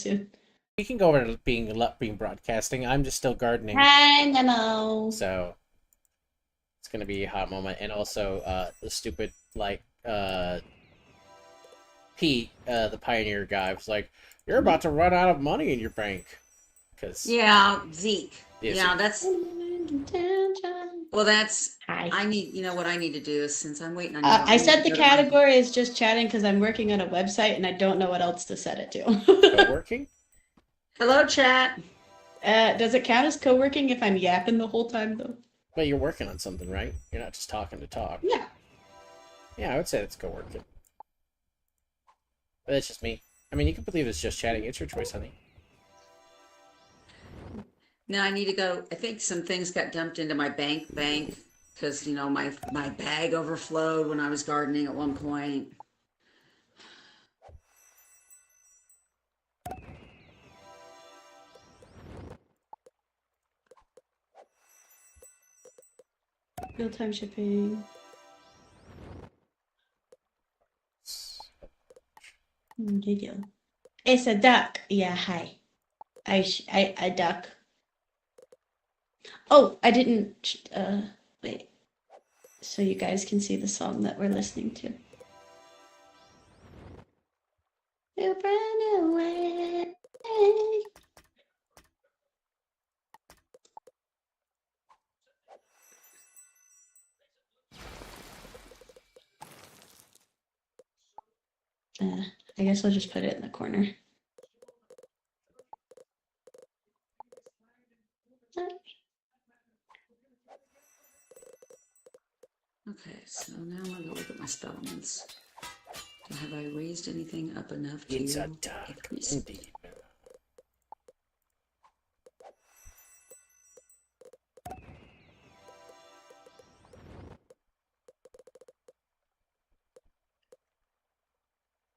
soon. We can go over to being broadcasting. I'm just still gardening, Hi, Nemo. so it's gonna be a hot moment. And also, the stupid Pete, the pioneer guy, was like, "You're about to run out of money in your bank," because Yeah, Zeke. yeah, Yeah, that's well. That's Hi. I need. You know what I need to do is since I'm waiting on you. I need set to the go to my- category as just chatting because I'm working on a website and I don't know what else to set it to. co-working. Hello, chat. Does it count as co-working if I'm yapping the whole time though? But you're working on something, right? You're not just talking to talk. Yeah. Yeah, I would say it's co-working. But that's just me. I mean, you can believe it's just chatting. It's your choice, honey. Now I need to go. I think some things got dumped into my bank because my bag overflowed when I was gardening at one point. Real-time shipping. Video. It's a duck. Yeah, hi. I duck. Oh, I didn't wait. So you guys can see the song that we're listening to. You run away. I guess I'll just put it in the corner. Okay, so now I'm gonna look at my spellments. Have I raised anything up enough to It's a duck, increase? indeed.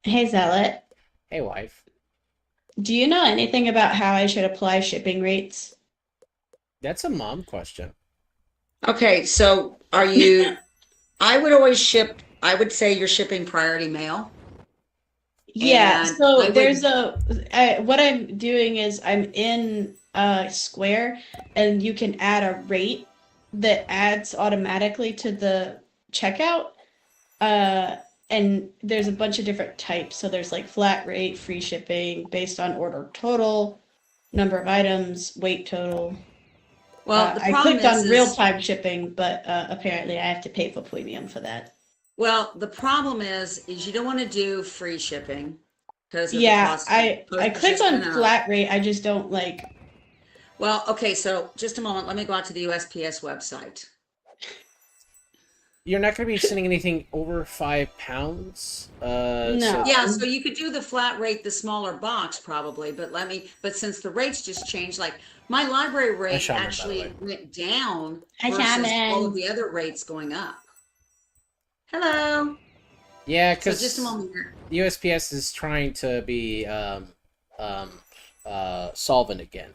Hey, Zealot. Hey, wife. Do you know anything about how I should apply shipping rates? That's a mom question. Okay, so are you? I would always ship. I would say you're shipping priority mail. Yeah, And so I would- there's what I'm doing is I'm in Square and you can add a rate that adds automatically to the checkout. And there's a bunch of different types. So there's like flat rate, free shipping, based on order total, number of items, weight total. Well, the I problem clicked on is real-time shipping, but apparently I have to pay for premium for that. well, the problem is you don't want to do free shipping because of the Yeah, cost. I postage clicked is on gonna- flat rate. I just don't like. Well, okay, so just a moment. Let me go out to the USPS website. You're not going to be sending anything over 5 pounds. No. So Yeah, so you could do the flat rate, the smaller box probably, but since the rates just changed, like my library rate Shaman, by the actually way. went down Hi, versus Shaman. all of the other rates going up. Hello. yeah, So because just a moment here. USPS is trying to be solvent again.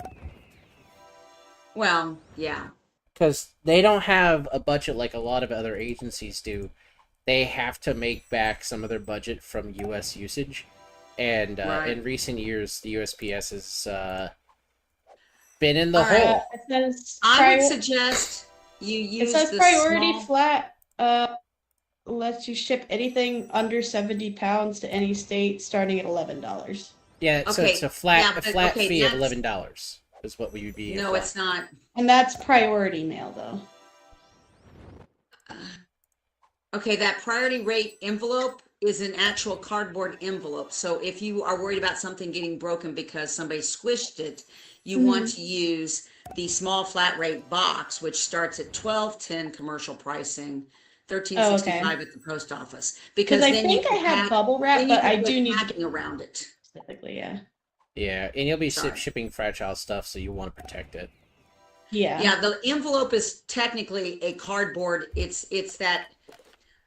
Well, yeah. Because they don't have a budget like a lot of other agencies do. They have to make back some of their budget from U.S. usage. And Right. in recent years, the USPS has been in the All right. hole. It says I would suggest you it use says the priority small. flat lets you ship anything under 70 pounds to any state starting at $11. Yeah, so Okay, it's a flat yeah, but flat okay, fee of that's- $11 is what we would be. No, it's not. And that's priority mail though. Okay, that priority rate envelope is an actual cardboard envelope. So if you are worried about something getting broken because somebody squished it, you want to use the small flat rate box, which starts at $12.10 commercial pricing, $13.65 at the post office. Because I then you think I can have pack- bubble wrap, then you but can I put do need to packing get around it. specifically, yeah. Yeah, and you'll be Sorry. shipping fragile stuff, so you want to protect it. Yeah. Yeah, the envelope is technically a cardboard. It's that,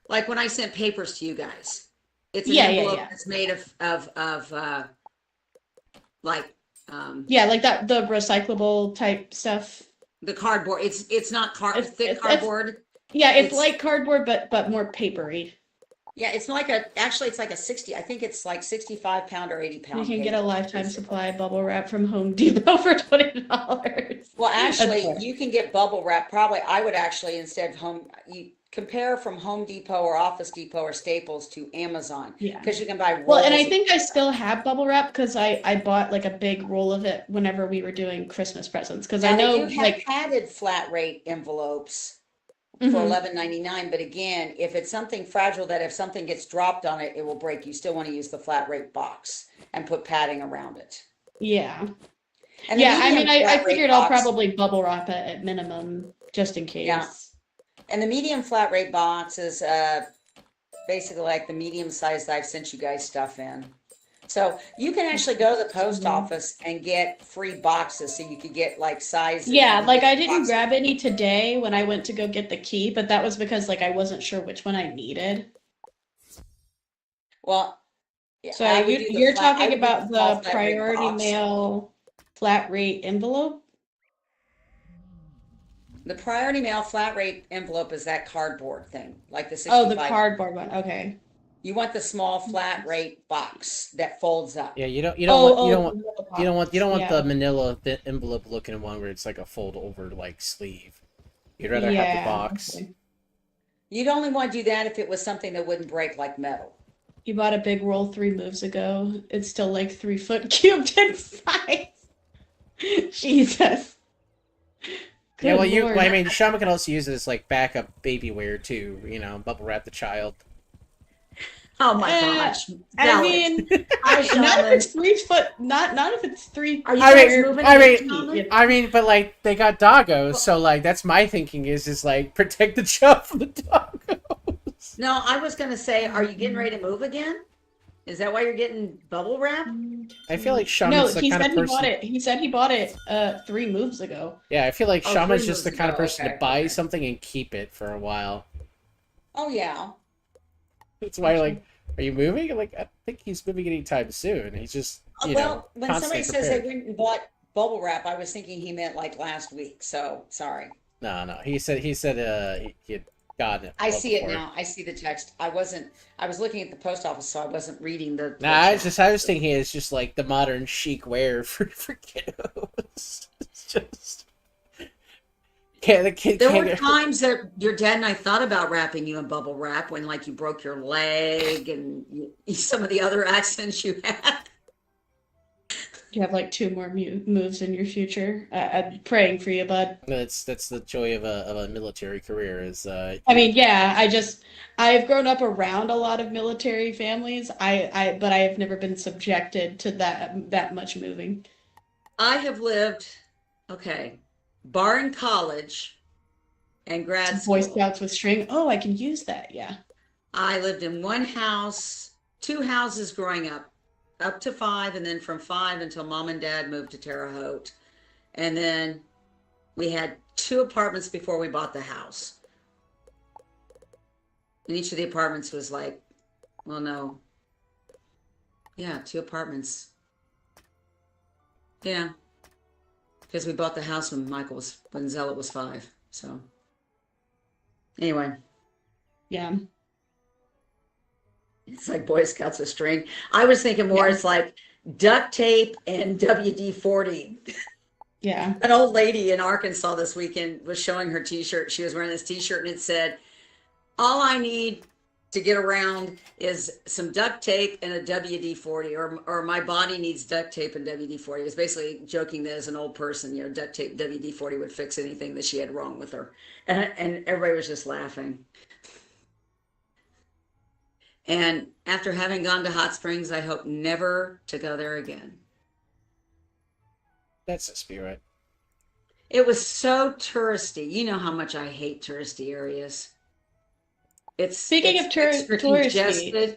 like when I sent papers to you guys, it's an Yeah, envelope yeah. that's made of like Yeah, like that the recyclable type stuff. the cardboard. It's not It's- thick it's- cardboard. Yeah, it's It's- like cardboard but more papery. Yeah, actually it's like a 60, I think it's like 65 pound or 80 You pound can get cake. a lifetime supply of bubble wrap from Home Depot for $20. Well, That's actually, fair. you can get bubble wrap. Probably, I would actually instead of you compare from Home Depot or Office Depot or Staples to Amazon Yeah. because you can buy Well, and rolls I of think I bubble wrap. still have bubble wrap because I bought like a big roll of it whenever we were doing Christmas presents. Because I Now they know do have like padded flat rate envelopes for mhm. 11.99, but again, if it's something fragile that if something gets dropped on it, it will break. You still want to use the flat rate box and put padding around it. Yeah. And the Yeah, I mean medium I flat figured rate I'll box, probably bubble wrap it at minimum just in yeah. case. And the medium flat rate box is basically like the medium size I've sent you guys stuff in. So you can actually go to the post office and get free boxes. So you could get like sizes. You Yeah, can like get I didn't boxes. grab any today when I went to go get the key, but that was because like I wasn't sure which one I needed. Well, yeah, So you're I talking would do the about small the flat rate priority box. mail flat rate envelope? The priority mail flat rate envelope is that cardboard thing, like the Oh, the 65. cardboard one. Okay. You want the small flat rate box that folds up. Yeah, Oh, oh, the you pops. don't want the Yeah. manila envelope looking one where it's like a fold over like sleeve. You'd rather have the Yeah. box. Okay. You'd only want to do that if it was something that wouldn't break like metal. You bought a big roll 3 moves ago. It's still like 3 foot cubed in size. Jesus. Yeah, Good well, I Lord. mean, Shaman can also use it as like backup baby wear too. Bubble wrap the child. Oh my Uh, gosh. I Zealot. mean, Hi, not if Shaman. it's 3 foot. Not if it's three. Are you I guys mean, moving I again, mean, Shaman? I mean, but like they got doggos, so like that's my thinking is like protect the child from the doggos. No, I was going to say, are you getting ready to move again? Is that why you're getting bubble wrap? I feel like No, Shaman's the he kind said of he bought person. it. He said he bought it 3 moves ago. Yeah, I feel like Oh, Shaman's 3 just the moves kind of ago. person to Okay, buy okay. something and keep it for a while. Oh, yeah. That's why, like, are you moving? Like, I think he's moving anytime soon. He's just, Well, when constantly somebody says they prepared. went and bought bubble wrap, I was thinking he meant like last week. So sorry. No. He said he had gotten it I well see it before. now. I see the text. I was looking at the post office, so I wasn't reading Nah, I was chat. thinking it's just like the modern chic wear for kiddos. It's just can't the kid There can't were get. times that your dad and I thought about wrapping you in bubble wrap when like you broke your leg and some of the other accidents you had. You have like 2 more moves in your future. I'm praying for you, bud. That's the joy of a military career is I mean, yeah, I've grown up around a lot of military families. But I have never been subjected to that much moving. I have lived, okay, barring college and grad Boy school. Scouts with string. Oh, I can use that. Yeah. I lived in one house, 2 houses growing up to 5, and then from 5 until mom and dad moved to Terre Haute. And then we had 2 apartments before we bought the house. And each of the apartments was like, well, no. Yeah, 2 apartments. Yeah. Because we bought the house when Zealot was 5. So anyway, Yeah. it's like Boy Scouts with string. I was thinking more, Yeah. it's like duct tape and WD-40. Yeah. An old lady in Arkansas this weekend was showing her t-shirt. She was wearing this t-shirt and it said, all I need to get around is some duct tape and a WD-40, or my body needs duct tape and WD-40. It was basically joking that as an old person, duct tape, WD-40 would fix anything that she had wrong with her. And everybody was just laughing. And after having gone to Hot Springs, I hope never to go there again. That's the spirit. It was so touristy. You know how much I hate touristy areas. Speaking of extra touristy, congested.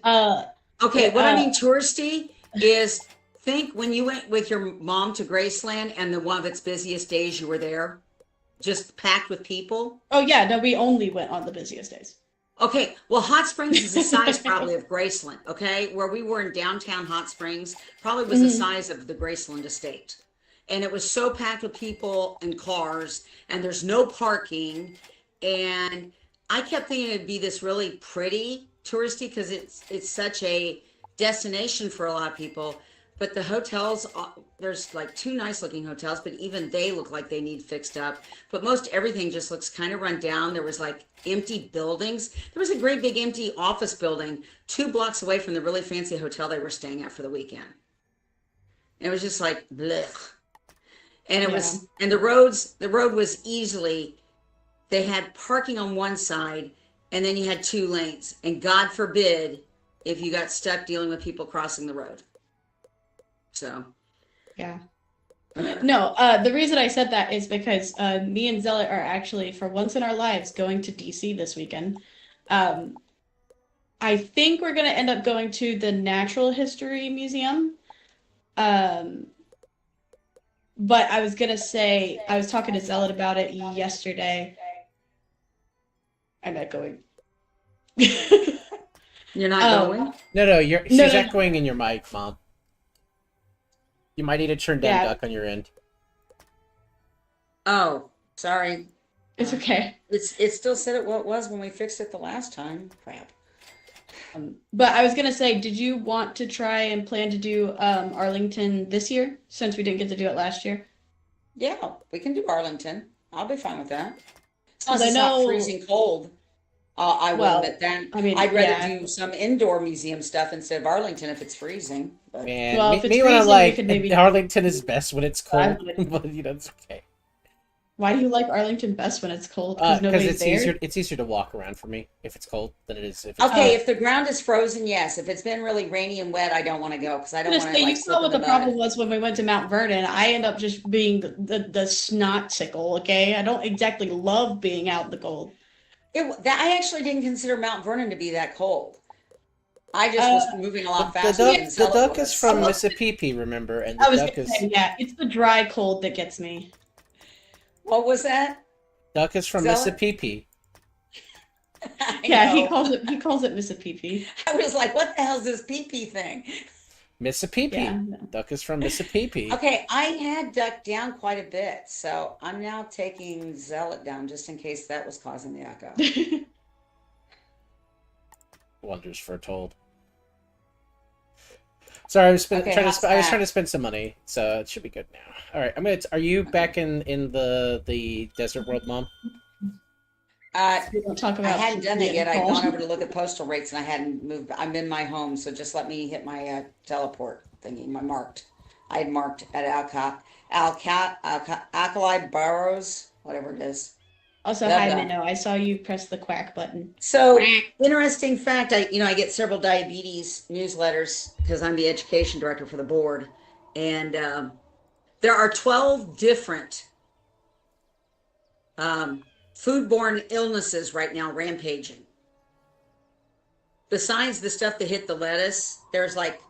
Okay, what I mean touristy is think when you went with your mom to Graceland and one of its busiest days you were there, just packed with people. oh yeah, no, we only went on the busiest days. Okay, well, Hot Springs is the size probably of Graceland, okay? Where we were in downtown Hot Springs probably was the size of the Graceland estate. And it was so packed with people and cars, and there's no parking. And I kept thinking it'd be this really pretty touristy because it's such a destination for a lot of people. But the hotels, there's like two nice looking hotels, but even they look like they need fixed up. But most everything just looks kind of run down. There was like empty buildings. There was a great big empty office building 2 blocks away from the really fancy hotel they were staying at for the weekend. And it was just like blech. And it was, and the road was easily, they had parking on one side and then you had 2 lanes. And God forbid if you got stuck dealing with people crossing the road. So, Yeah. No, the reason I said that is because me and Zealot are actually, for once in our lives, going to DC this weekend. I think we're going to end up going to the Natural History Museum. But I was going to say, I was talking to Zealot about it yesterday. I'm not going. you're not going? No, she's no. echoing in your mic, Mom. You might need to turn down duck on your end. Oh, sorry. It's okay. It still said it what it was when we fixed it the last time. Crap. But I was gonna say, did you want to try and plan to do Arlington this year, since we didn't get to do it last year? Yeah, we can do Arlington. I'll be fine with that. As long as I it's know. not freezing cold. I will, Well, but then I mean, I'd rather yeah. do some indoor museum stuff instead of Arlington if it's freezing. But Man, Well, if it's me when I'm freezing, we like, could maybe- Arlington is best when it's I cold, would. but it's okay. Why do you like Arlington best when it's cold? Because Because nobody's it's there? easier to walk around for me if it's cold than it is if it's okay, if the ground is frozen, yes. If it's been really rainy and wet, I don't want to go because I don't want to You like saw slip in what the the problem mud. was when we went to Mount Vernon. I end up just being the snot-sickle, okay? I don't exactly love being out in the cold. I actually didn't consider Mount Vernon to be that cold. I just was moving a lot faster than the Zealot duck was. is from Mississippi, remember? And the I was duck gonna is say, yeah, it's the dry cold that gets me. What was that? duck is from Zealot? Mississippi. I Yeah, he know. calls it Mississippi. I was like, what the hell is this pee-pee thing? Mississippi. Yeah. No. Duck is from Mississippi. Okay, I had ducked down quite a bit, so I'm now taking Zealot down just in case that was causing the echo. Wonders foretold. Sorry, I was Okay, trying how's trying to that? spend some money, so it should be good now. All right, are you back in the desert world, Mom? We don't talk I about hadn't done that yet. I'd cold. gone over to look at postal rates and I hadn't moved. I'm in my home, so just let me hit my teleport thingy. I had marked at Alkali Burrows, whatever it is. Also, Blah, hi, blah. Minnow. I saw you press the quack button. So interesting fact, I get several diabetes newsletters because I'm the education director for the board, and there are 12 different foodborne illnesses right now rampaging. Besides the stuff that hit the lettuce, there's like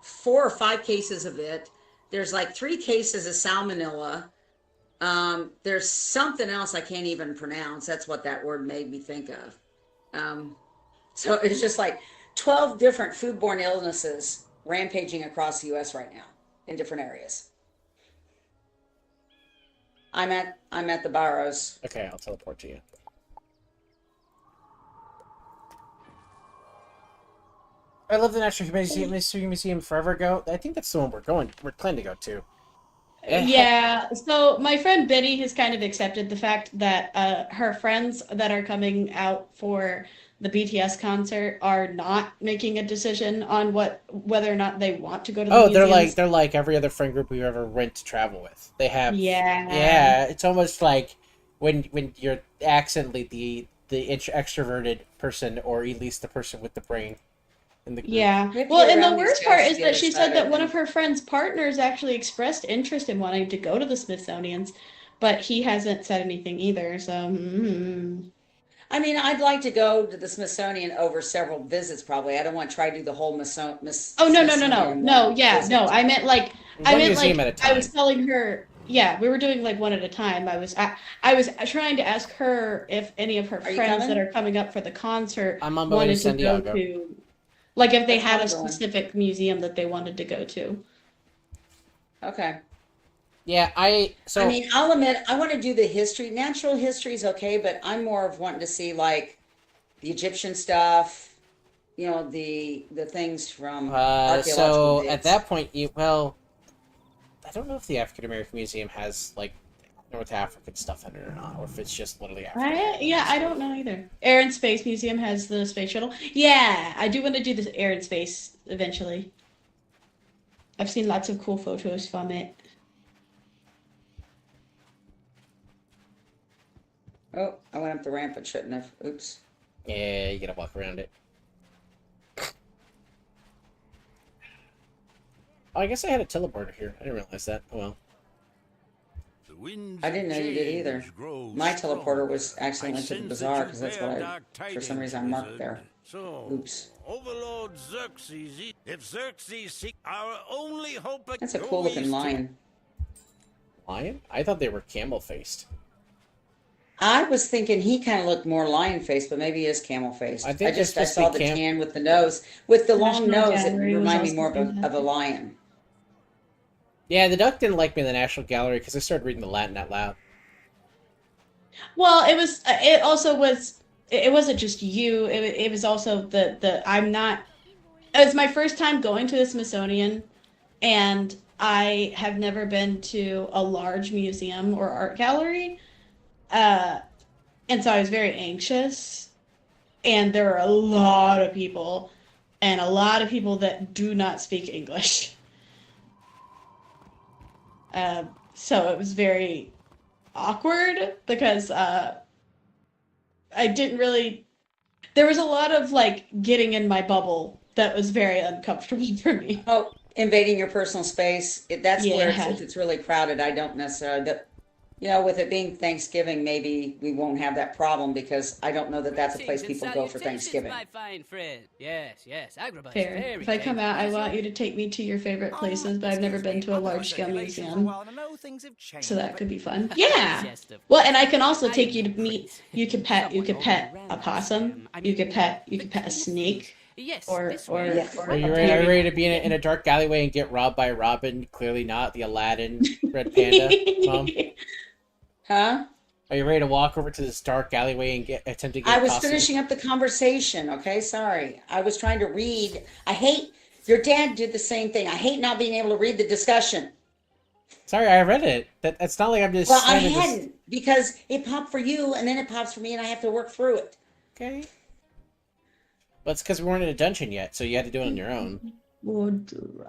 4 or 5 cases of it. There's like 3 cases of salmonella. There's something else I can't even pronounce. That's what that word made me think of. So it's just like 12 different foodborne illnesses rampaging across the U.S. right now in different areas. I'm at the Barrows. Okay, I'll teleport to you. I love the Natural History Museum forever ago. I think that's the one we're planning to go to. Yeah, so my friend Betty has kind of accepted the fact that her friends that are coming out for the BTS concert are not making a decision on whether or not they want to go to the museums. they're like every other friend group we ever went to travel with. They have Yeah. It's almost like when you're accidentally the extroverted person, or at least the person with the brain in the group. Yeah. Maybe Well, and around the these worst part guys is the that other she side, said that I one of think. her friend's partners actually expressed interest in wanting to go to the Smithsonian's, but he hasn't said anything either. So, I mean, I'd like to go to the Smithsonian over several visits. Probably, I don't want to try to do the whole Oh, no, Smithsonian no, yeah, visit. no. I meant like One museum at a time. I was telling her, yeah, we were doing like one at a time. I was trying to ask her if any of her Are you friends that coming? are coming up for the concert I'm on my way to wanted San to go Diego. to, like if they That's had a what I'm going. specific museum that they wanted to go to. Okay. Yeah, I mean, I'll admit I want to do the history. Natural history is okay, but I'm more of wanting to see like the Egyptian stuff, the things from archaeological So digs. at that point, I don't know if the African American Museum has like North African stuff in it or not, or if it's just literally African. Yeah, I don't know either. Air and Space Museum has the space shuttle. Yeah, I do want to do this Air and Space eventually. I've seen lots of cool photos from it. Oh, I went up the ramp and shouldn't have. Oops. Yeah, you gotta walk around it. Oh, I guess I had a teleporter here. I didn't realize that. Oh well. I didn't know you did either. My teleporter was accidentally to the bazaar because that's what for some reason, I marked there. So, Oops. Overlord Xerxes, if Xerxes seek our only hope. That's a cool looking lion. Lion? I thought they were camel faced. I was thinking he kind of looked more lion faced, but maybe he is camel faced. I think I they're saw supposed to be the cam- tan with the nose, with the long National nose. It Gallery was reminded me also more of a fantastic. lion. Yeah, the duck didn't like me in the National Gallery because I started reading the Latin out loud. Well, it was. It also was. It wasn't just you. It was also the. I'm not. It was my first time going to the Smithsonian, and I have never been to a large museum or art gallery, and so I was very anxious. And there were a lot of people, and a lot of people that do not speak English. So it was very awkward because I didn't really. There was a lot of like getting in my bubble that was very uncomfortable for me. Oh, invading your personal space. That's where Yeah. if it's really crowded, I don't necessarily. With it being Thanksgiving, maybe we won't have that problem because I don't know that that's a place people go for Thanksgiving. My fine friend. Yes, Agrabah is Fair. very If I come out, I thankful. want you to take me to your favorite places, but I've never been to a large-scale museum, so that could be fun. Yeah. Well, and I can also take you to meet. You could pet a possum. You could pet a snake. Yes, Or- this or- way. Yeah. Are you ready to be in a dark alleyway and get robbed by Robin? Clearly not the Aladdin red panda. Mom, Huh? are you ready to walk over to this dark alleyway and attempt to get? I was possum? finishing up the conversation. Okay, sorry. I was trying to read. I hate your dad did the same thing. I hate not being able to read the discussion. Sorry, I read it. It's not like I'm just. Well, I trying to just- hadn't because it popped for you and then it pops for me and I have to work through it. Okay. But it's because we weren't in a dungeon yet, so you had to do it on your own. All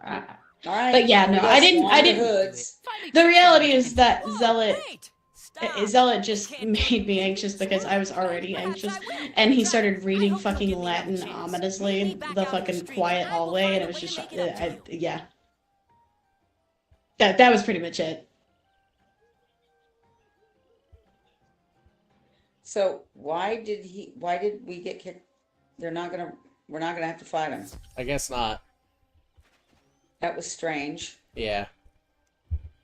right. But yeah, no, we got I didn't- hoods. The reality is that Zealot Wait, stop. Zealot just made me anxious because I was already anxious, and he started reading fucking Latin ominously in the fucking quiet hallway, and it was just yeah. That was pretty much it. So why did we get kicked? We're not gonna have to fight him. I guess not. That was strange. Yeah.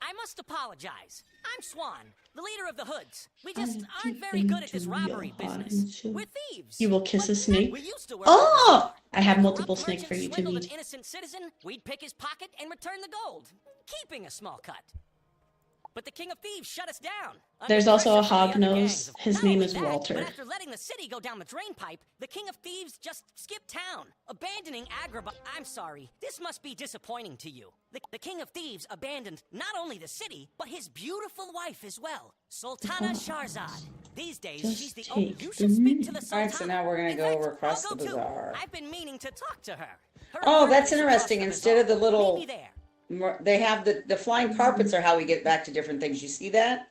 I must apologize. I'm Swan, the leader of the Hoods. We just aren't very good at this robbery business. We're thieves. You will kiss a But snake? we used to work Oh! with I have a multiple corrupt snakes merchant for you to swindled meet. an innocent citizen, we'd pick his pocket and return the gold, keeping a small cut. But the King of Thieves shut us down. under There's also a pressure from the other hognose. gangs. His Not name only is that, Walter. But after letting the city go down the drain pipe, the King of Thieves just skipped town, abandoning Agrabah. I'm sorry, this must be disappointing to you. The King of Thieves abandoned not only the city, but his beautiful wife as well, Sultana Sharzad. These days, Just she's the take you the should speak to the All Sultana. right, so now we're gonna In go fact, over across I'll the go too. bazaar. I've been meaning to talk to her. Her Oh, that's apartment is across interesting. the Instead of the bazaar. little- Meet me there. They have the flying carpets are how we get back to different things. You see that?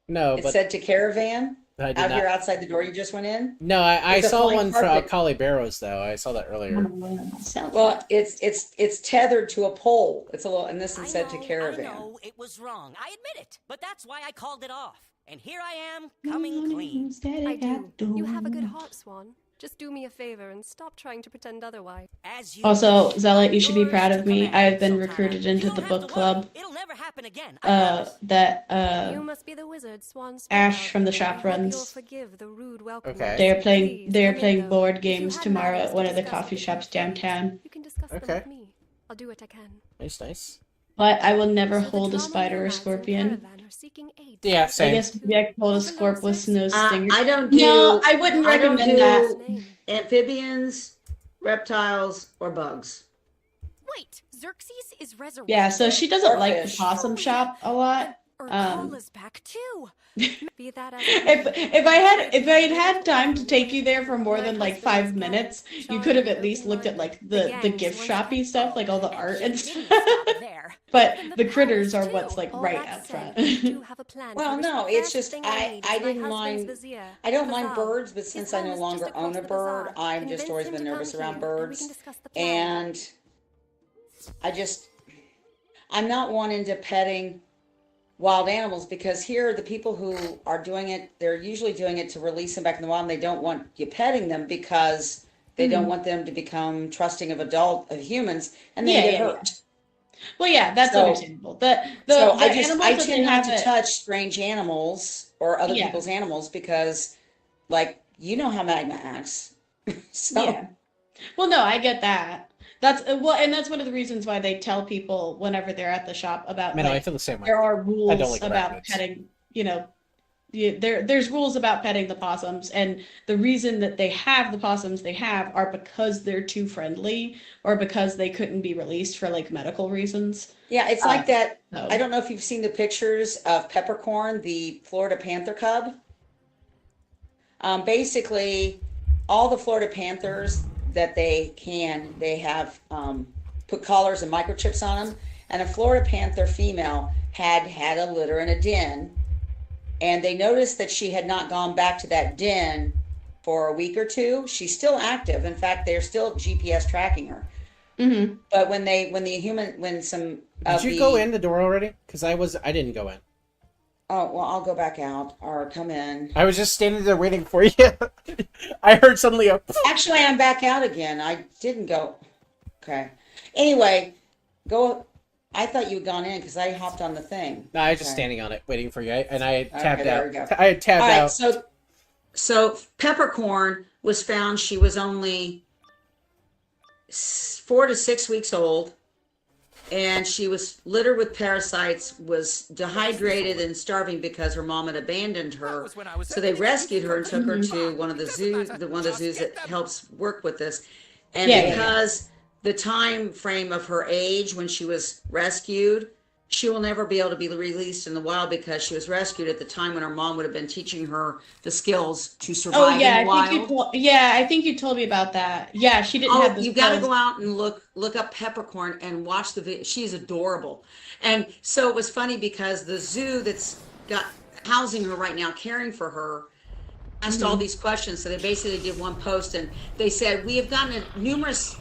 No, It but said to caravan I did out not. here outside the door you just went in. No, I It's a saw flying one for carpet. Cali Barrows though. I saw that earlier. Well, it's tethered to a pole. It's a little, and this one said to I caravan. know it was wrong. I admit it. But that's why I called it off. And here I am, coming clean. I do. You have a good heart, Swan. Just do me a favor and stop trying to pretend otherwise. As you Also, wish. Zealot, you should be Yours proud to of me. command, I have been Sultana. recruited You into don't the have book to worry. club. It'll never happen again. I promise. That You must be the wizard Swan spoke Ash of. from the I shop hope runs. you'll forgive the rude welcome. Okay. they're playing Please, they're come in, playing though. board If you games had tomorrow matters at to one of the discuss coffee with shops me, downtown. You can discuss them Okay. with me. I'll do what I can. Nice. but I will never So the hold a drama spider or nomads in scorpion. Caravan are seeking aid. Yeah, I same. guess maybe I could hold a scorp with no stinger. I don't No, do I wouldn't I don't recommend that. do amphibians, reptiles, or bugs. Wait, Xerxes is resurrected? Yeah, so she doesn't Or like the fish. possum shop a lot. Urkala's back too. Be that as If I had time to take you there for more than like 5 minutes, you could have at least looked at like the gift shoppy stuff, like all the art and stuff. But the critters are what's like right out front. Well, no, it's just I didn't mind. I don't mind birds, but since I no longer own a bird, I've just always been nervous around birds, and I'm not one into petting wild animals, because here the people who are doing it, they're usually doing it to release them back in the wild, and they don't want you petting them because they don't want them to become trusting of humans, and they get hurt. Well, yeah, that's So- understandable. The So I animals that they tend not have to touch strange animals or other Yeah. people's animals, because, like, you know how magma acts. So Yeah. Well, no, I get that. That's well, and that's one of the reasons why they tell people whenever they're at the shop about Man, I like, feel the same way. there are rules I don't like about arachnids. petting, there's rules about petting the possums, and the reason that they have the possums they have are because they're too friendly or because they couldn't be released for like medical reasons. yeah, it's like that. So I don't know if you've seen the pictures of Peppercorn, the Florida panther cub. Basically, all the Florida panthers that they have put collars and microchips on them. And a Florida panther female had a litter in a den, and they noticed that she had not gone back to that den for a week or two. She's still active. In fact, they're still GPS tracking her. Mhm. But when some Did you go in the door already? Because I didn't go in. Oh, well, I'll go back out or come in. I was just standing there waiting for you. I heard suddenly a. Actually, I'm back out again. I didn't go. Okay. Anyway, go. I thought you had gone in because I hopped on the thing. No, I was just Okay. standing on it waiting for you, and I tabbed there out. we go. I had tabbed All right. out. So Peppercorn was found. She was only 4 to 6 weeks old, and she was littered with parasites, was dehydrated and starving because her mom had abandoned her. So they rescued her and took her to one of the zoos that helps work with this. And because the time frame of her age when she was rescued, she will never be able to be released in the wild because she was rescued at the time when her mom would have been teaching her the skills to survive in the wild. I think you told me about that. Yeah, she didn't have the You got to skills. go out and look up Peppercorn and watch the video. She's adorable. And so it was funny because the zoo that's got housing her right now, caring for her, asked all these questions. So they basically did one post, and they said, we have gotten numerous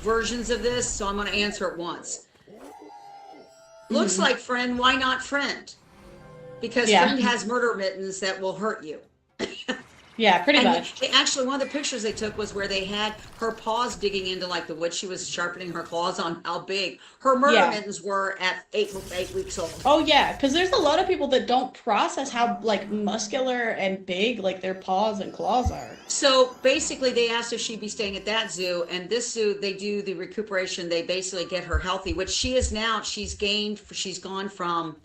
versions of this, so I'm going to answer it once. Looks like friend, why not friend? Because friend has murder mittens that will hurt you. Yeah, pretty And much. they actually, one of the pictures they took was where they had her paws digging into like the wood she was sharpening her claws on, how big her murder mittens were at 8 weeks old. Oh yeah, because there's a lot of people that don't process how like muscular and big like their paws and claws are. So basically they asked if she'd be staying at that zoo, and this zoo, they do the recuperation. They basically get her healthy, which she is now. She's gone from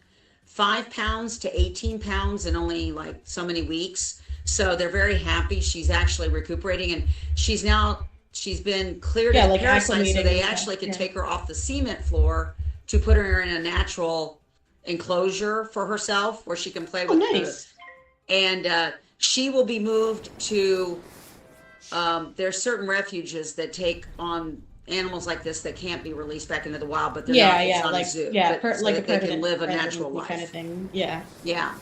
5 pounds to 18 pounds in only like so many weeks. So they're very happy. She's actually recuperating, and she's been cleared of like parasites, so acclimating they and actually stuff, can take her off the cement floor to put her in a natural enclosure for herself where she can play with nice. And she will be moved to, there's certain refuges that take on animals like this that can't be released back into the wild, but they're not a zoo. But so that they can live a natural life. kind of thing. Yeah. Yeah.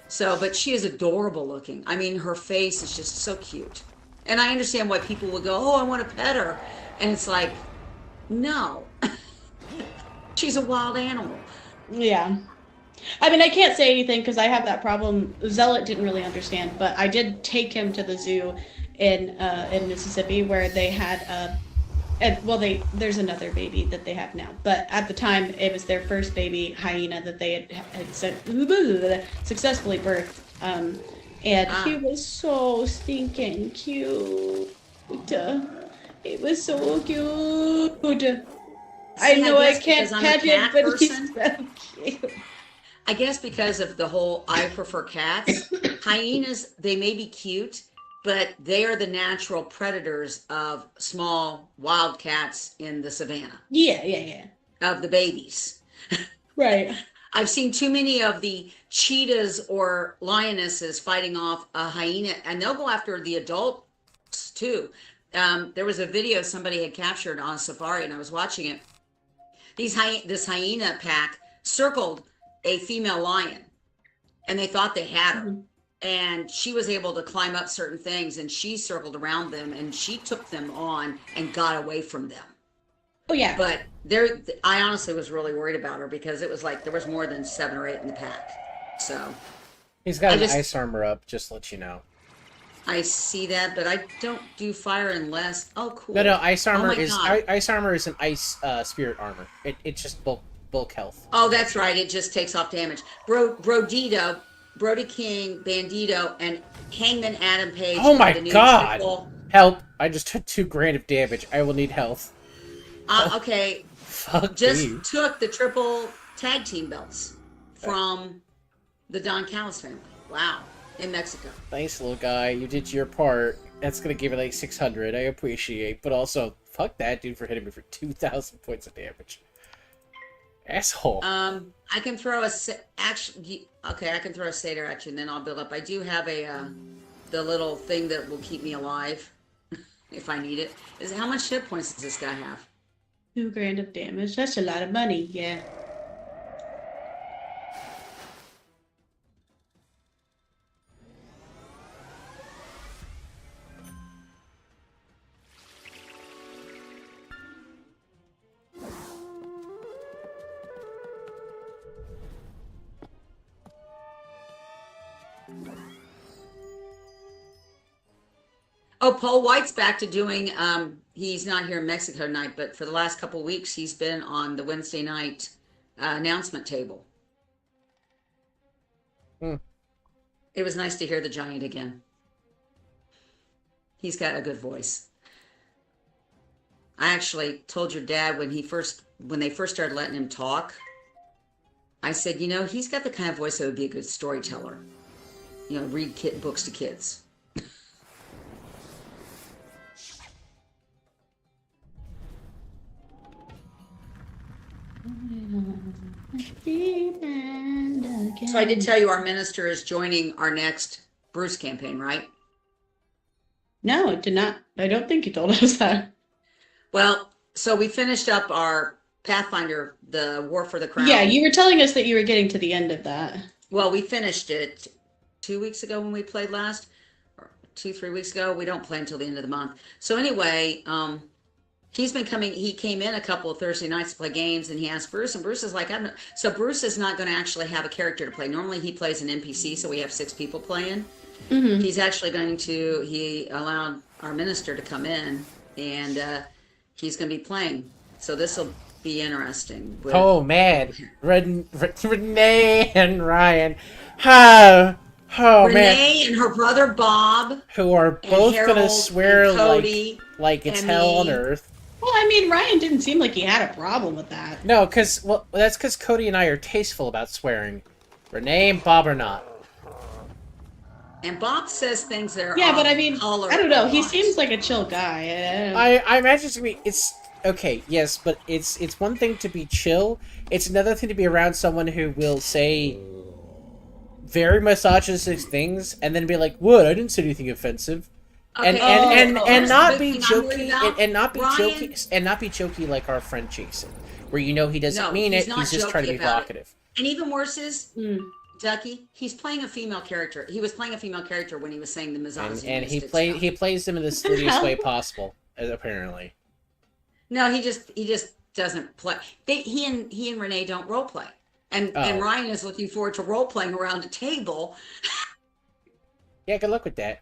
So, but she is adorable looking. I mean, her face is just so cute. And I understand why people would go, oh, I want to pet her. And it's like, no. She's a wild animal. Yeah. I mean, I can't say anything because I have that problem. Zealot didn't really understand, but I did take him to the zoo in Mississippi where they had there's another baby that they have now, but at the time it was their first baby hyena that they had successfully birthed, and he was so stinking cute. It was so cute. I See, know I guess can't because I'm pet a him, cat but he's person. so cute. I guess because of the whole I prefer cats. Hyenas, they may be cute, but they are the natural predators of small wild cats in the savannah, Yeah, yeah, yeah. of the babies. Right. I've seen too many of the cheetahs or lionesses fighting off a hyena, and they'll go after the adults too. There was a video somebody had captured on safari, and I was watching it. This hyena pack circled a female lion, and they thought they had her. Mhm. And she was able to climb up certain things, and she circled around them, and she took them on and got away from them. Oh yeah. But there, I honestly was really worried about her because it was like there was more than 7 or 8 in the pack. So He's got I an just- ice armor up, just to let you know. I see that, but I don't do fire unless. Oh, cool. No, ice armor my is God. ice armor is an ice spirit armor. It's just bulk health. Oh, that's right. It just takes off damage. Brodito, Brody King, Bandito, and Hangman Adam Page. Oh my the new God! triple- Help! I just took 2 grand of damage. I will need health. Okay, Fuck just you. took the triple tag team belts from the Don Callis family. Wow, in Mexico. Nice little guy. You did your part. That's gonna give it like 600. I appreciate, but also fuck that dude for hitting me for 2,000 points of damage. Asshole. I can throw a actually. Okay, I can throw a satyr at you, and then I'll build up. I do have a the little thing that will keep me alive if I need it. Is how much hit points does this guy have? 2 grand of damage. That's a lot of money. Yeah. Oh, Paul White's back to doing. He's not here in Mexico tonight, but for the last couple of weeks, he's been on the Wednesday night announcement table. Hmm. It was nice to hear the giant again. He's got a good voice. I actually told your dad when they first started letting him talk. I said, he's got the kind of voice that would be a good storyteller. Read books to kids. So I did tell you our minister is joining our next Bruce campaign, right? No, it did not. I don't think you told us that. Well, so we finished up our Pathfinder, the War for the Crown. Yeah, you were telling us that you were getting to the end of that. Well, we finished it 2 weeks ago when we played last, or 2-3 weeks ago. We don't play until the end of the month. So anyway, he's been coming. He came in a couple of Thursday nights to play games, and he asked Bruce, and Bruce is like, "I'm not." So Bruce is not going to actually have a character to play. Normally, he plays an NPC, so we have 6 people playing. Mm-hmm. He's actually going to. He allowed our minister to come in, and he's going to be playing. So this will be interesting. Oh man, Renee and Ryan. Oh man. Renee and her brother Bob, Who are and both Harold gonna swear and Cody like it's and hell on me. earth. Well, I mean, Ryan didn't seem like he had a problem with that. No, that's because Cody and I are tasteful about swearing. Renee and Bob are not. And Bob says things that are Yeah, but off I mean, color I don't know. a He lot. seems like a chill guy. I imagine to me it's okay, yes, but it's one thing to be chill. It's another thing to be around someone who will say very misogynistic things and then be like, "What? I didn't say anything offensive." And Okay. and Here's not the be big thing I'm worried jokey about. and not be Ryan- jokey and not be jokey like our friend Jason, where he doesn't No, mean he's it. not He's just trying to jokey be about it. evocative. And even worse is, Mm. Ducky, he's playing a female character. He was playing a female character when he was saying the misogynistic And he stuff. plays them in the sluttiest way possible, apparently. No, he just doesn't play. He and Renee don't role play. And Ryan is looking forward to role playing around a table. Yeah, good luck with that.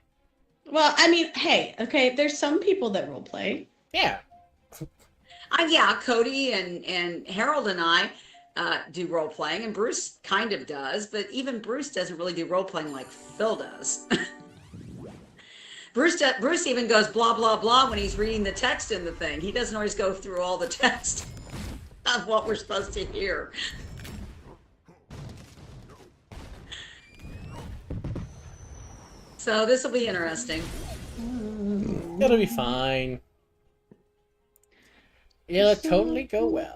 Well, I mean, hey, okay, there's some people that role play. Yeah. Yeah, Cody and Harold and I do role playing, and Bruce kind of does, but even Bruce doesn't really do role playing like Phil does. Bruce even goes blah blah blah when he's reading the text in the thing. He doesn't always go through all the text. of what we're supposed to hear. So this will be interesting. It'll be fine. It'll totally go well.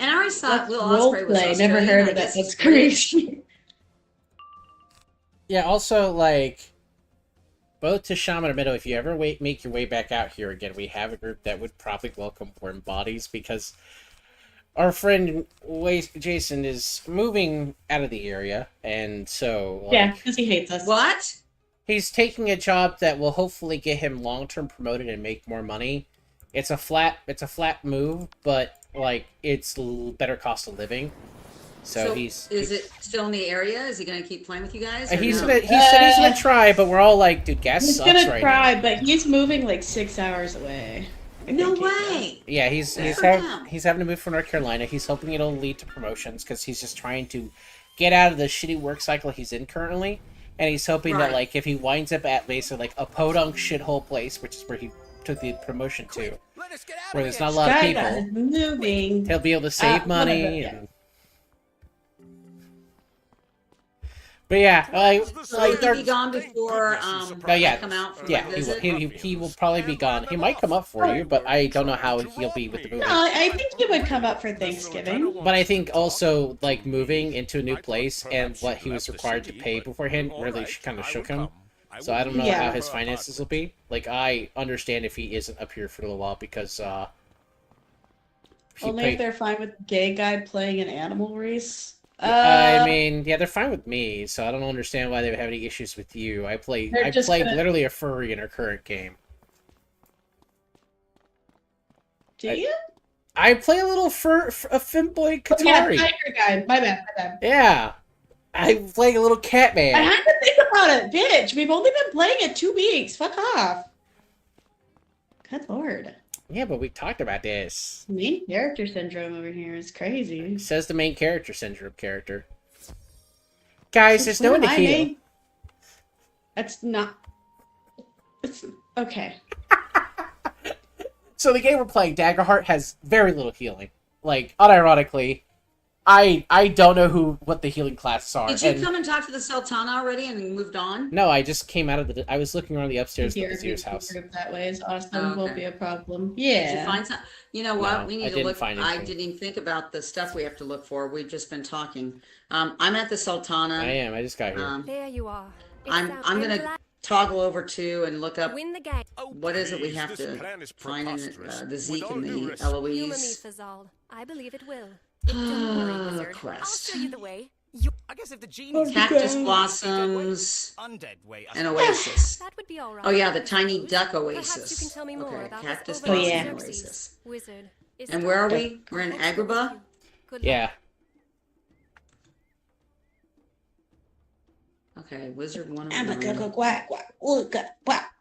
And I already saw Will Ospreay was Roleplay. Australian. Never heard I of that. guess That's it's great. crazy. Yeah, also, like, both to Shaman and Middle, if you ever make your way back out here again, we have a group that would probably welcome warm bodies, because our friend Jason is moving out of the area, and so, like, Yeah, because he hates us. What? he's taking a job that will hopefully get him long-term promoted and make more money. It's a flat move, but, like, it's better cost of living. So is it still in the area? Is he going to keep playing with you guys? He no? said he's gonna try, but we're all like, dude, gas He's sucks gonna right try, now. but he's moving like 6 hours away. No way. Yeah, he's having to move from North Carolina. He's hoping it'll lead to promotions because he's just trying to get out of the shitty work cycle he's in currently, and he's hoping that, like, if he winds up at basically like a podunk shithole place, which is where he took the promotion to, where there's not a lot of people, moving. he'll be able to save money. whatever, yeah. And... But yeah, So he'll be gone before I come out for yeah, a visit? he will probably be gone. He might come up for you, but I don't know how he'll be with the moving. No, I think he would come up for Thanksgiving. But I think also, like, moving into a new place and what he was required to pay beforehand really kind of shook him. So I don't know how his finances will be. Like, I understand if he isn't up here for a little while because Only if they're fine with gay guy playing an animal race. I mean, yeah, they're fine with me, so I don't understand why they would have any issues with you. I play literally a furry in our current game. Do you? I play a little a femboy Katari. Yeah, tiger guy. My bad. Yeah. I play a little cat man. I had to think about it, bitch. We've only been playing it 2 weeks. Fuck off. Good lord. Yeah, but we talked about this. Main character syndrome over here is crazy. Says the main character syndrome character. Guys, there's no one to heal. That's not... It's... Okay. So the game we're playing, Daggerheart, has very little healing. Like, unironically, I don't know what the healing classes are. Did you come and talk to the Sultana already and moved on? No, I just came out of I was looking around the upstairs of the Vizier's house. That way is awesome. Oh, okay. Won't be a problem. Yeah. Did you find some? You know what? No, we I need to didn't look. find I anything. didn't even think about the stuff we have to look for. We've just been talking. I'm at the Sultana. I am. I just got here. There you are. I'm gonna toggle over to and look up. Win the game. What is it we have This to plan is find in preposterous. the Zeke With all and due the respect. Humor me, Eloise? Fazal. I believe it will. Don't worry, wizard. I'll Quest. show you the way. I guess if the genie's Cactus blossoms undead way, and oasis. That would be all right. Oh yeah, the tiny duck Perhaps oasis. you can tell me more Okay, about cactus this blossom overlord oasis. Xerxes. Wizard. Is And time. where are we? We're in Agrabah. Good luck. Yeah. Okay, wizard one. I'm a go quack quack. Quack.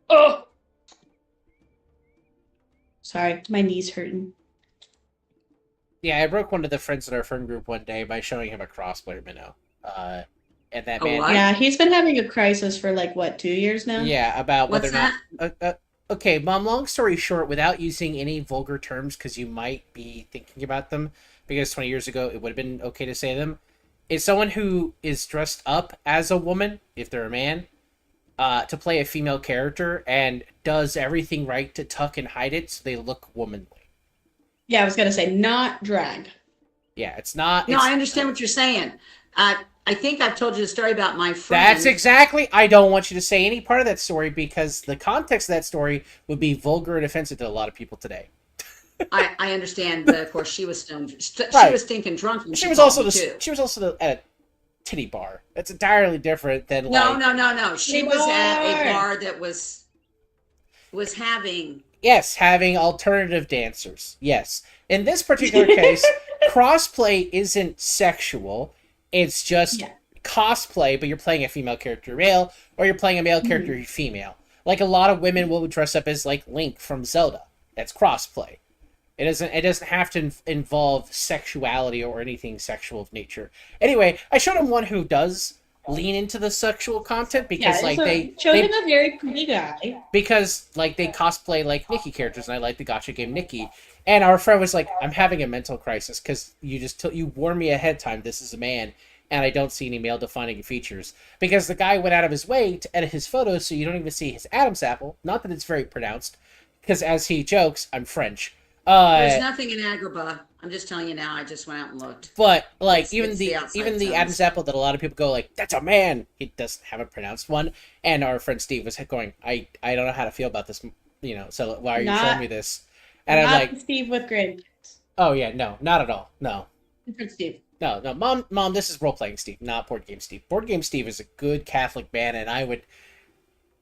Oh. Sorry, my knee's hurting. Yeah, I broke one of the friends in our friend group one day by showing him a crossplay minnow. And that A man... what? Yeah, he's been having a crisis for like, what, 2 years now? Yeah, about whether What's or not... okay, Mom, long story short, without using any vulgar terms, because you might be thinking about them, because 20 years ago it would have been okay to say them, is someone who is dressed up as a woman, if they're a man, to play a female character, and does everything right to tuck and hide it so they look womanly. Yeah, I was gonna say, not drag. Yeah, it's not... No, it's, I understand what you're saying. I think I've told you the story about my friend. That's exactly... I don't want you to say any part of that story, because the context of that story would be vulgar and offensive to a lot of people today. I understand, but of course she was stoned. She Right. was stinking drunk. When She was called also me, too. at a titty bar. That's entirely different than No. like... She was at a bar that was having. Yes, having alternative dancers. Yes. In this particular case, crossplay isn't sexual. It's just cosplay, but you're playing a female character male, or you're playing a male character female. Like, a lot of women will dress up as, like, Link from Zelda. That's crossplay. It doesn't have to involve sexuality or anything sexual of nature. Anyway, I showed him one who does lean into the sexual content Yeah, because like so they showed they him a very pretty guy. because like they cosplay like Nikki characters, and I like the gotcha game Nikki. And our friend was like, "I'm having a mental crisis because you warned me ahead of time. This is a man, and I don't see any male defining features because the guy went out of his way to edit his photos so you don't even see his Adam's apple. Not that it's very pronounced, because as he jokes, I'm French. There's nothing in Agrabah. I'm just telling you now. I just went out and looked. But like It's the outside the tones. Adam's apple that a lot of people go like, that's a man. He doesn't have a pronounced one. And our friend Steve was going, I don't know how to feel about this. So why are you showing me this? And I'm Not like, Steve with grandkids. oh yeah, no, not at all. No, Different Steve. no, mom, this is role playing Steve, not board game Steve. Board game Steve is a good Catholic man, and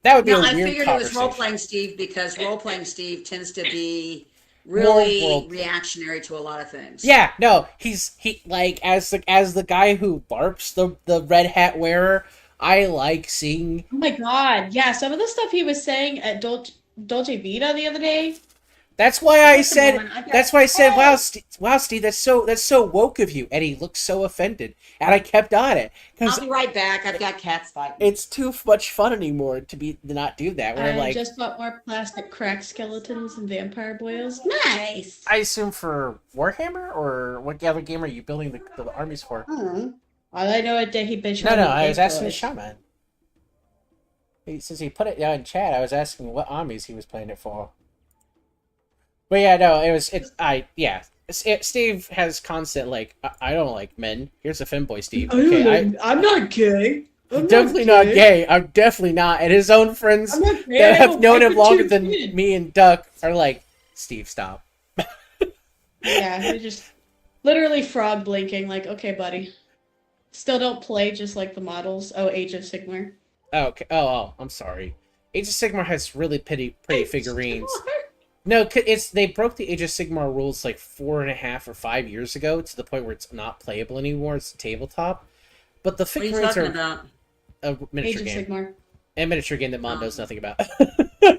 that would be No, a I weird figured it was conversation. role playing Steve because role playing Steve tends to be More really role- reactionary to a lot of things. Yeah, no, he like as the guy who barps the red hat wearer. I like seeing. Oh my god, yeah, some of the stuff he was saying at Dolce Vita the other day. That's why I Just a said. moment, I've got- That's why I said, Hey! wow, Steve, that's so woke of you." And he looked so offended, and I kept on it because I'll be right back. I've got cats fighting. it's too much fun anymore to not do that. We're I like, just bought more plastic crack skeletons and vampire boils. Nice. I assume for Warhammer, or what other game are you building the armies for? All I know is that he bitched. No, I was asking the shaman. Since he put it down in chat, I was asking what armies he was playing it for. But yeah, no, Steve has constant like, I don't like men. Here's a femboy, Steve. Okay, I'm not gay. I'm definitely not gay. I'm definitely not. And his own friends I'm not gay. that I have don't known like him longer what than you did. me and Duck are like, Steve, stop. Yeah, he just literally frog blinking. Like, okay, buddy. Still don't play just like the models. Oh, Age of Sigmar. Oh, okay. Oh, I'm sorry. Age of Sigmar has really pretty figurines. No, they broke the Age of Sigmar rules like 4.5 or 5 years ago to the point where it's not playable anymore. It's a tabletop, but the What are you figurines talking are about? a Age miniature of game, Sigmar. a miniature game that Mom knows nothing about.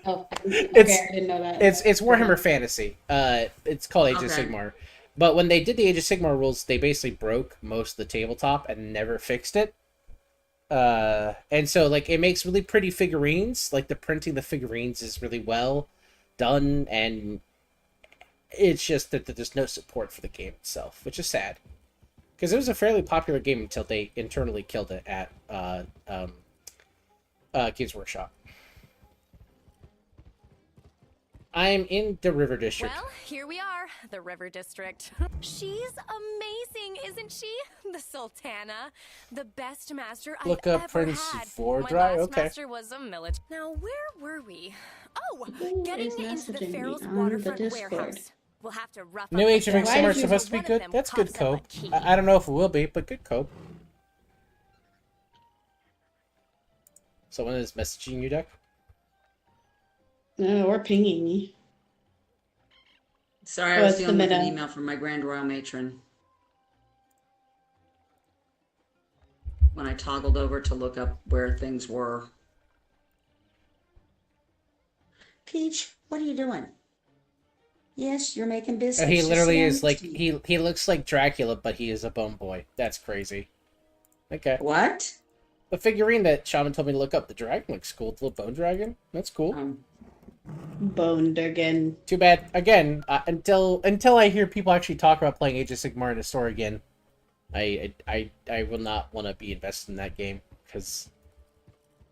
Oh, okay, It's- I didn't know that. It's Warhammer Fantasy. It's called Age of Okay. Sigmar. But when they did the Age of Sigmar rules, they basically broke most of the tabletop and never fixed it. And so like it makes really pretty figurines. Like the printing the figurines is really well done, and it's just that there's no support for the game itself, which is sad. Because it was a fairly popular game until they internally killed it at Games Workshop. I'm in the River District. Well, here we are, the River District. She's amazing, isn't she? The Sultana, the best master Look I've up ever Prince had. Fordry, My last okay. master was a military. Now, where were we? Oh, Who getting is into the messaging me Pharaoh's on the waterfront Discord? warehouse. We'll have to rough New up Age of the Sigmar Why is is supposed to be one of good. them That's good coughs up a cope. key. I don't know if it will be, but good cope. Someone is messaging you, Duck? No, or pinging me. Sorry, I Oh, was it's the dealing with an meta. email from my Grand Royal Matron. When I toggled over to look up where things were. Peach, what are you doing? Yes, you're making biscuits. He Just literally sit is down like next to me. he looks like Dracula, but he is a bone boy. That's crazy. Okay. What? The figurine that Shaman told me to look up, the dragon looks cool. The little bone dragon. That's cool. Boned again. Too bad. Again, until I hear people actually talk about playing Age of Sigmar in a store again, I will not want to be invested in that game because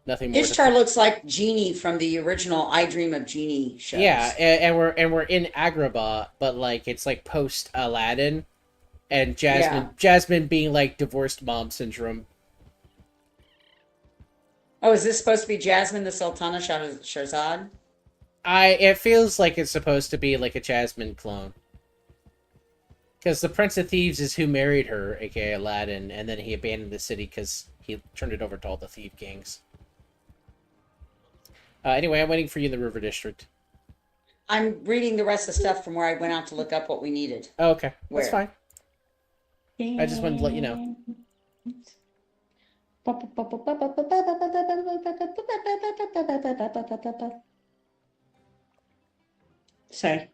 nothing more. Ishtar looks like Genie from the original I Dream of Genie shows. Yeah, and we're in Agrabah, but like it's like post Aladdin, and Jasmine being like divorced mom syndrome. Oh, is this supposed to be Jasmine the Sultana Shahrazad? It feels like it's supposed to be like a Jasmine clone. Because the Prince of Thieves is who married her, aka Aladdin, and then he abandoned the city because he turned it over to all the thief gangs. Anyway, I'm waiting for you in the River District. I'm reading the rest of the stuff from where I went out to look up what we needed. Oh, okay. That's Where? fine. I just wanted to let you know. Sorry.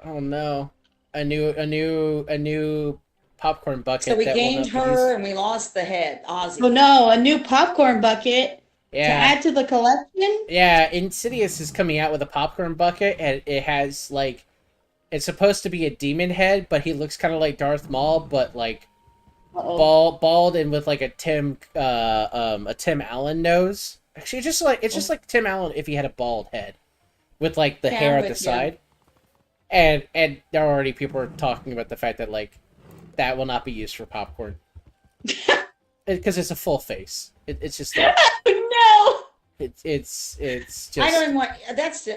Oh no. A new popcorn bucket So we that will gained not be her used. and we lost the head, Ozzy. Oh no, a new popcorn bucket to Yeah. add to the collection? Yeah, Insidious is coming out with a popcorn bucket, and it has, like, it's supposed to be a demon head, but he looks kind of like Darth Maul, but, like, Uh-oh. bald and with, like, a Tim Allen nose. Actually, it's just like Tim Allen if he had a bald head, with, like, the Yeah, hair I'm at the with you. side. And there are already people are talking about the fact that, like, that will not be used for popcorn. Because it's a full face. It's just like, Oh it's just... I don't even want. That's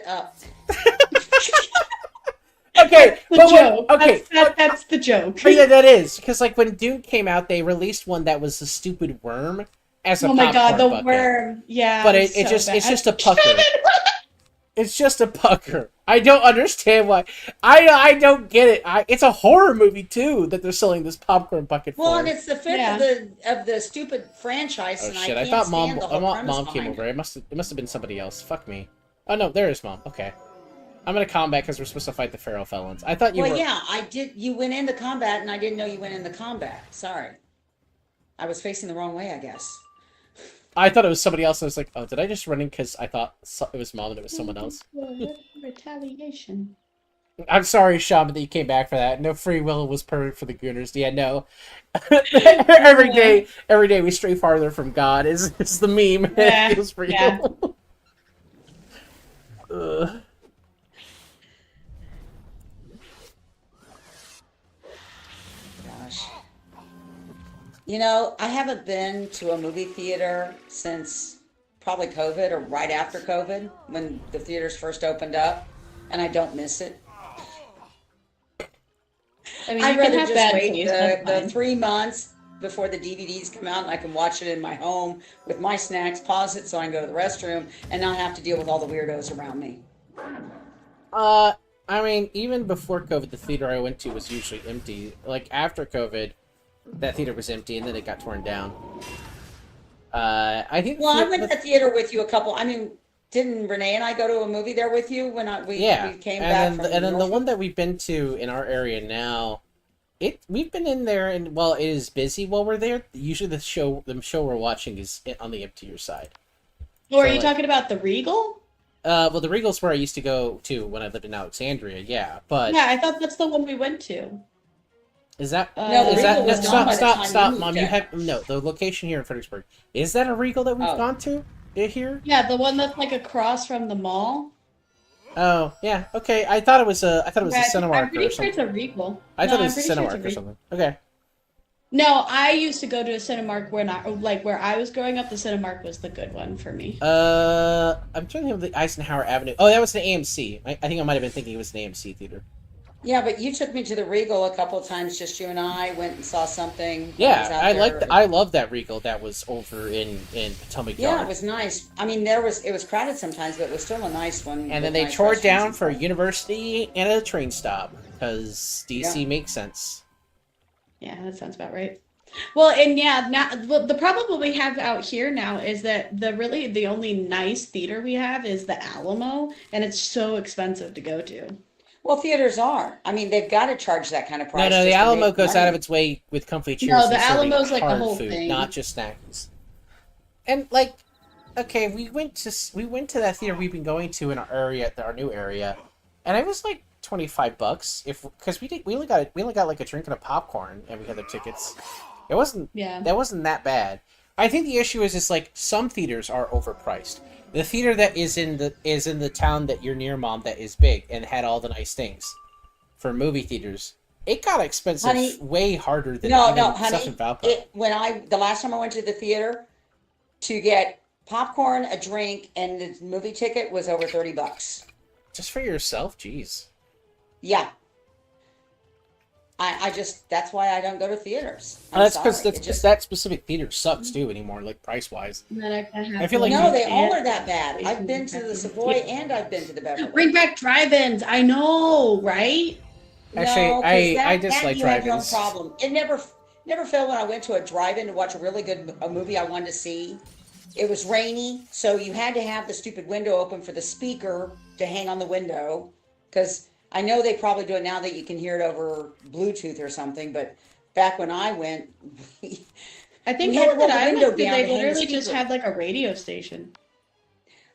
Okay, no! The but joke. okay, That's the joke. but yeah, that is because, like, when Dune came out, they released one that was a stupid worm as a Oh my god, popcorn the bucket. worm. Yeah. But it's so it's bad. just a pucker. It's just a pucker. I don't understand why. I don't get it. It's a horror movie too that they're selling this popcorn bucket well, for. and it's the fifth Yeah. of the stupid franchise, Oh and shit! I I can't thought stand the whole premise mom came behind over. it. It must have been somebody else. Fuck me. Oh no, there is mom. Okay, I'm gonna combat because we're supposed to fight the feral felons. I thought you Well, were. yeah, I did. You went into combat, and I didn't know you went into combat. Sorry, I was facing the wrong way, I guess. I thought it was somebody else. I was like, oh, did I just run in because I thought it was mom and it was someone else? Retaliation. I'm sorry, Shaman, that you came back for that. No free will was perfect for the Gooners. Yeah, no. every day we stray farther from God is the meme. Yeah, It feels real. yeah. Ugh. Gosh. You know, I haven't been to a movie theater since probably COVID or right after COVID when the theaters first opened up, and I don't miss it. I mean, I'd you can rather have just bad wait taste, that's the fine. 3 months before the DVDs come out and I can watch it in my home with my snacks, pause it so I can go to the restroom and not have to deal with all the weirdos around me. I mean, even before COVID, the theater I went to was usually empty. Like, after COVID, that theater was empty, and then it got torn down. I think... Well, I went to the theater with you a couple, I mean, didn't Renee and I go to a movie there with you when we came back from and then the Norfolk? one that we've been to in our area now, we've been in there, and while it is busy while we're there, usually the show we're watching is on the emptier side. Or are So, you like- talking about the Regal? Well, the Regal's where I used to go to when I lived in Alexandria, yeah, but Yeah, I thought that's the one we went to. is that No, the is that Regal was gone by the time stop, you Mom? moved You there. have no the location here in Fredericksburg. Is that a Regal that we've Oh. gone to here? Yeah, the one that's like across from the mall. Oh, yeah. Okay, I thought it was a Yeah, Cinemark I'm or pretty sure something. it's a Regal. I thought No, it was I'm a pretty sure it's Cinemark or Regal. something. Okay. No, I used to go to a Cinemark where where I was growing up. The Cinemark was the good one for me. I'm trying to think of the Eisenhower Avenue. Oh, that was an AMC. I think I might have been thinking it was an AMC theater. Yeah, but you took me to the Regal a couple of times, just you and I went and saw something. when was Yeah, out there. I love that Regal that was over in Potomac Yeah, Yard. it was nice. I mean, it was crowded sometimes, but it was still a nice one. And with then they nice tore it restaurants down and for a stuff. university and a train stop because DC Yeah. makes sense. Yeah, that sounds about right. Well, and yeah, now the problem we have out here now is that the only nice theater we have is the Alamo, and it's so expensive to go to. Well, theaters are. I mean, they've got to charge that kind of price. No, the just to Alamo make goes money. out of its way with comfy chairs. No, the and serving Alamo's like the hard whole food, thing. not just snacks. And like, okay, we went to that theater we've been going to in our new area, and it was like $25 because we only got like a drink and a popcorn, and we had the tickets. It wasn't that wasn't that bad. I think the issue is like some theaters are overpriced. The theater that is in the town that you're near, Mom, that is big and had all the nice things for movie theaters. It got expensive, Honey, way harder than No, even no, stuff honey. in Valpo. The last time I went to the theater to get popcorn, a drink, and the movie ticket was over $30. Just for yourself, jeez. Yeah. I just that's why I don't go to theaters. I'm That's because sorry. It just that specific theater sucks too anymore, like price wise. And then I have I feel like no, you- they all are that bad. I've been to the Savoy and I've been to the Beverly. Bring back drive-ins. I know, right? Actually, No, 'cause I that dislike you have your own drive-ins. problem. It never failed when I went to a drive-in to watch a movie I wanted to see. It was rainy, so you had to have the stupid window open for the speaker to hang on the window. Because I know they probably do it now that you can hear it over Bluetooth or something, but back when I went, we, I think we the had to one roll that the I window went to, down they to hang the literally just speaker. had like a radio station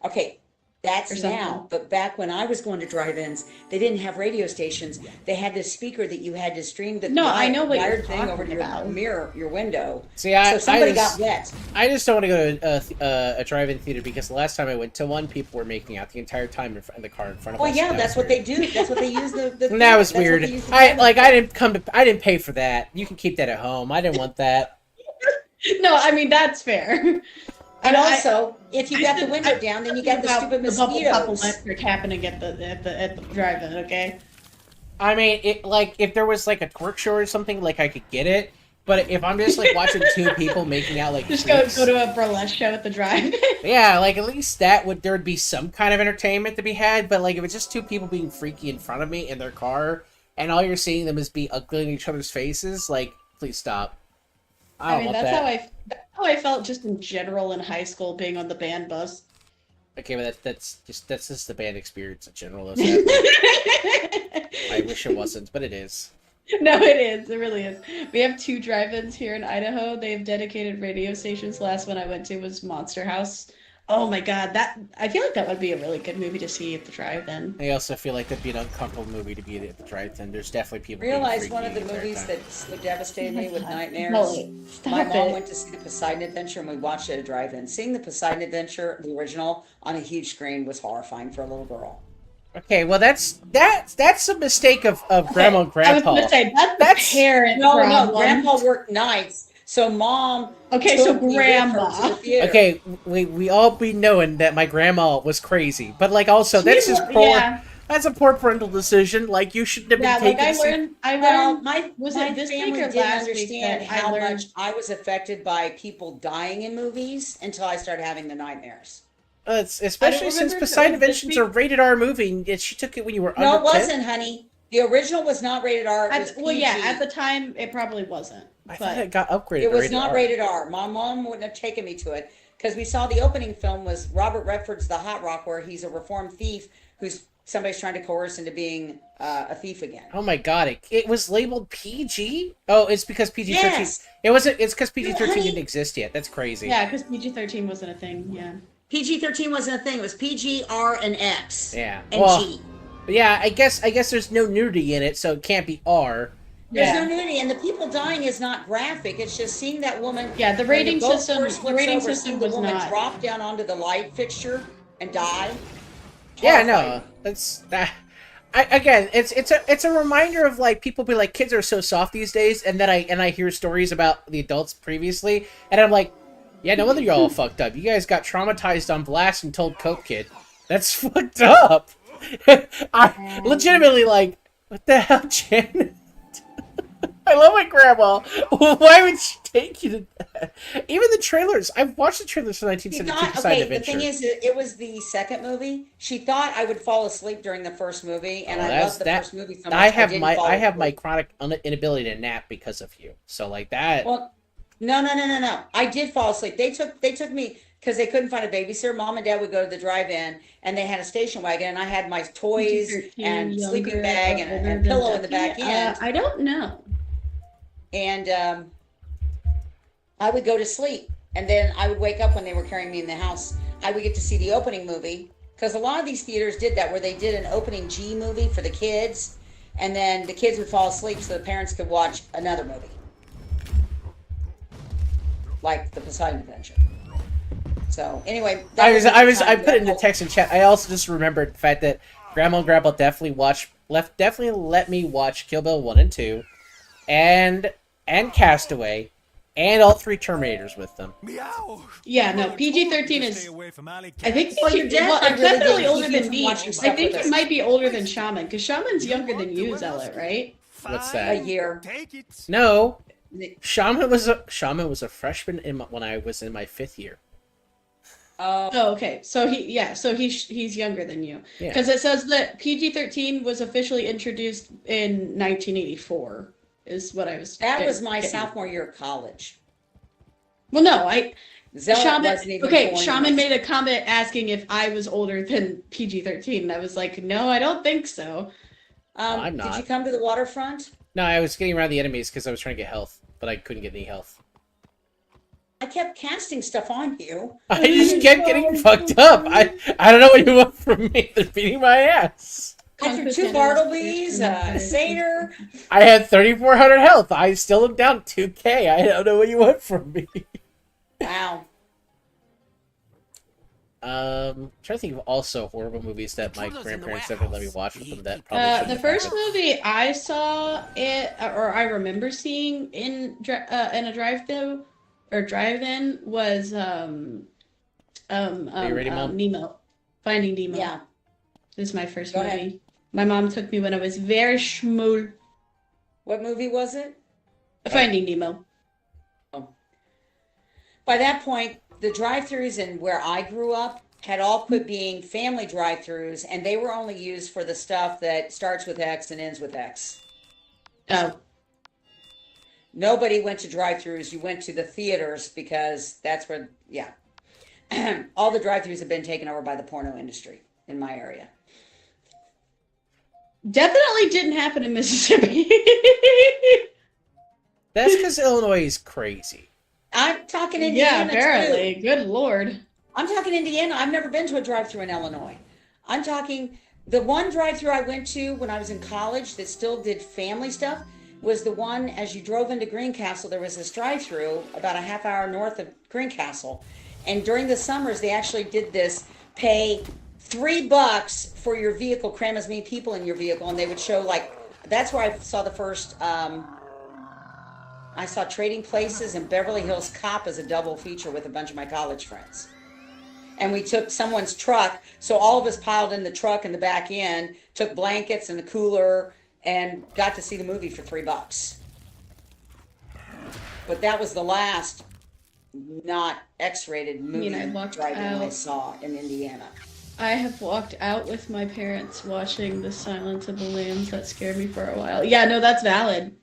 Okay, or that's something. now. But back when I was going to drive-ins, they didn't have radio stations. They had this speaker that you had to stream the No, I know what you're wired thing over to talking your about. mirror, your window. See, So if somebody got wet. I just don't want to go to a drive-in theater because the last time I went to one, people were making out the entire time in the car in front of Well, us. yeah, and that's that what was they do. That's what they use the weird. That was that's what weird. they use the drive-in for. I didn't pay for that. You can keep that at home. I didn't want that. No, I mean that's fair. And I- also, if you got the window down, then you got the about stupid the bubble pop mosquitoes. electric happening at the drive-in. Okay. I mean, if there was like a twerk show or something, like I could get it. But if I'm just like watching two people making out like Just freaks, go to a burlesque show at the drive-in. yeah, like at least there would be some kind of entertainment to be had. But like if it's just two people being freaky in front of me in their car, and all you're seeing them is be ugly in each other's faces, like please stop. I don't I mean, want that's that. how I felt just in general in high school, being on the band bus. Okay, but that's just the band experience in general. Though, sadly. I wish it wasn't, but it is. No, it is. It really is. We have 2 drive-ins here in Idaho. They have dedicated radio stations. Last one I went to was Monster House. Oh my god, I feel like that would be a really good movie to see at the drive-in. I also feel like that'd be an uncomfortable movie to be at the drive-in. There's definitely people. being Realize freaky one of the entire movies time. that so devastated me with nightmares. No, stop My mom it. went to see the Poseidon Adventure and we watched it at a drive-in. Seeing the Poseidon Adventure, the original, on a huge screen was horrifying for a little girl. Okay, well that's a mistake of Grandma and I was Grandpa. gonna say that's That's- the parent No, problem. Grandpa worked nights, so Mom. Okay, took so me with her Grandma. to the theater. Okay, we all be knowing that my grandma was crazy, but like also that's She just wa- poor. yeah. That's a poor parental decision. Like you shouldn't have been Yeah, like taking. I Well, learned. my Was my it this week family or didn't last week understand that I how learned? much I was affected by people dying in movies until I started having the nightmares. It's especially since remember if it Poseidon was this Adventures a rated R movie, and she took it when you were No, under it 10. wasn't, honey. The original was not rated R. It was Well, yeah, PG. at the time it probably wasn't. I thought But it got upgraded. It to was rated not R. rated R. My mom wouldn't have taken me to it because we saw the opening film was Robert Redford's The Hot Rock, where he's a reformed thief who's somebody's trying to coerce into being a thief again. Oh my god! It was labeled PG. Oh, it's because PG-13. Yes. It wasn't. It's because PG-13 honey. didn't exist yet. That's crazy. yeah, because PG-13 wasn't a thing. Yeah. PG-13 wasn't a thing. It was PG, R, and X. Yeah. And Well, G. but yeah, I guess there's no nudity in it, so it can't be R. There's Yeah. no nudity, and the people dying is not graphic. It's just seeing that woman. Yeah, the when rating boat system- first the flips rating over, system see the was woman not. drop down onto the light fixture and die. Yeah, Horrifying. no, that's that. Again, it's a reminder of like people be like kids are so soft these days, and then I hear stories about the adults previously, and I'm like, yeah, no wonder you're all fucked up. You guys got traumatized on blast and told Coke Kid. That's fucked up. I legitimately like, what the hell, Jen? I love my grandma. Why would she take you to that? Even the trailers. I've watched the trailers for She 1972 thought, Poseidon okay, the Adventure. thing is, it was the second movie. She thought I would fall asleep during the first movie, and I loved the first movie so much. I have didn't my fall I have my asleep. chronic inability to nap because of you. So like that. Well, no. I did fall asleep. They took me because they couldn't find a babysitter. Mom and Dad would go to the drive-in, and they had a station wagon, and I had my toys and PG-13, sleeping younger, bag older and than pillow in the that. back end. I don't know. And I would go to sleep, and then I would wake up when they were carrying me in the house. I would get to see the opening movie because a lot of these theaters did that, where they did an opening G movie for the kids, and then the kids would fall asleep so the parents could watch another movie, like the Poseidon Adventure. So anyway, that I put it in the text and chat. I also just remembered the fact that Grandma and Grandpa definitely let me watch Kill Bill 1 and 2, and Castaway, and all 3 Terminators with them. Meow. Yeah, no, PG-13 is. Stay away from alley I think cats. Well, your dad it's really definitely did older keep you than from me. watching I stuff think with it us. might be older than Shaman, because Shaman's younger than you, Zealot, right? What's Fine. that? A year. Take it. No, Shaman was a freshman when I was in my 5th year. Oh, okay. So he's younger than you. Yeah. Because it says that PG-13 was officially introduced in 1984. Is what I was. That was my getting. sophomore year of college. Well, no, Zealot Shaman. wasn't even Okay, born Shaman yet. made a comment asking if I was older than PG-13, and I was like, no, I don't think so. I'm Did not. you come to the waterfront? No, I was getting around the enemies because I was trying to get health, but I couldn't get any health. I kept casting stuff on you. I just kept getting fucked up. I don't know what you want from me. They're beating my ass. I threw 2 Bartleby's, a Satyr. I had 3,400 health. I still am down 2k. I don't know what you want from me. Wow. Trying to think of also horrible movies that my grandparents never let me watch with them. That probably The first movie I saw or I remember seeing in a drive-thru or drive-in was Are you ready, Mom? Nemo, Finding Nemo. Yeah. This is my first Go movie. ahead. My mom took me when I was very small. What movie was it? Finding Nemo. By that point, the drive-thrus in where I grew up had all quit being family drive-thrus, and they were only used for the stuff that starts with X and ends with X. Oh. Nobody went to drive-thrus. You went to the theaters because that's where, yeah. All the drive-thrus have been taken over by the porno industry in my area. Definitely didn't happen in Mississippi. That's because Illinois is crazy. I'm talking Indiana. Yeah, apparently. Too. Good Lord. I'm talking Indiana. I've never been to a drive-thru in Illinois. I'm talking the one drive-thru I went to when I was in college that still did family stuff was the one as you drove into Greencastle. There was this drive-thru about a half hour north of Greencastle, and during the summers they actually did this: pay $3 for your vehicle, cram as many people in your vehicle, and they would show like that's where I saw the first. I saw Trading Places and Beverly Hills Cop as a double feature with a bunch of my college friends. And we took someone's truck, so all of us piled in the truck in the back end, took blankets and the cooler, and got to see the movie for $3. But that was the last not X-rated movie I walked drive-in I out. saw in Indiana. I have walked out with my parents watching The Silence of the Lambs. That scared me for a while. Yeah, no, that's valid.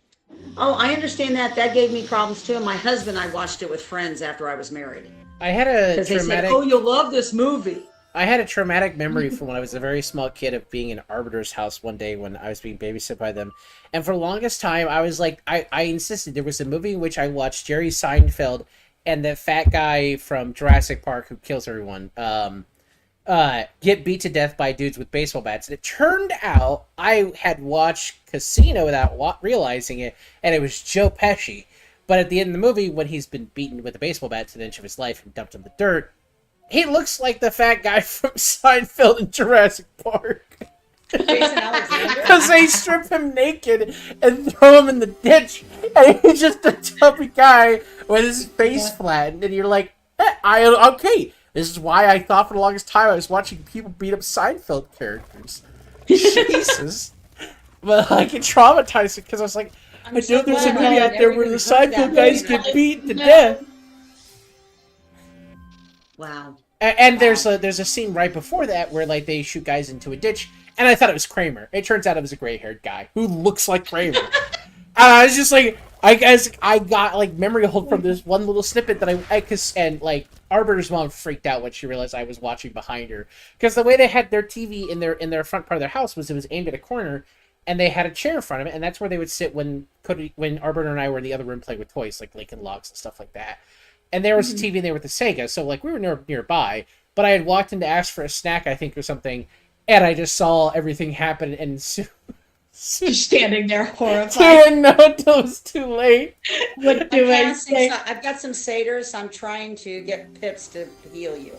Oh, I understand that. That gave me problems too. My husband and I watched it with friends after I was married. I had a Because they said, traumatic. "Oh, you'll love this movie." I had a traumatic memory from when I was a very small kid of being in Arbiter's house one day when I was being babysit by them. And for the longest time, I was like, I insisted. There was a movie in which I watched Jerry Seinfeld and the fat guy from Jurassic Park who kills everyone get beat to death by dudes with baseball bats. And it turned out I had watched Casino without realizing it, and it was Joe Pesci. But at the end of the movie, when he's been beaten with a baseball bat to an inch of his life and dumped in the dirt, he looks like the fat guy from Seinfeld in Jurassic Park. Jason Alexander. Because they strip him naked and throw him in the ditch, and he's just a chubby guy with his face flattened, and you're like, okay, this is why I thought for the longest time I was watching people beat up Seinfeld characters. Jesus. But like, it traumatized me because I was like, I know so there's a glad movie I out there never where the even heard of that Seinfeld guys movie. get beaten to death. Wow. And there's a scene right before that where like they shoot guys into a ditch, and I thought it was Kramer. It turns out it was a gray-haired guy who looks like Kramer. And I was just like, I got like memory hold from this one little snippet that and like Arbiter's mom freaked out when she realized I was watching behind her, because the way they had their TV in their front part of their house was it was aimed at a corner, and they had a chair in front of it, and that's where they would sit when Arbiter and I were in the other room playing with toys like Lincoln Logs and stuff like that. And there was a TV in there with the Sega, so like we were nearby. But I had walked in to ask for a snack, I think, or something, and I just saw everything happen, and Just standing there horrified. didn't know until it was too late. What do I say? I've got some satyrs. I'm trying to get pips to heal you.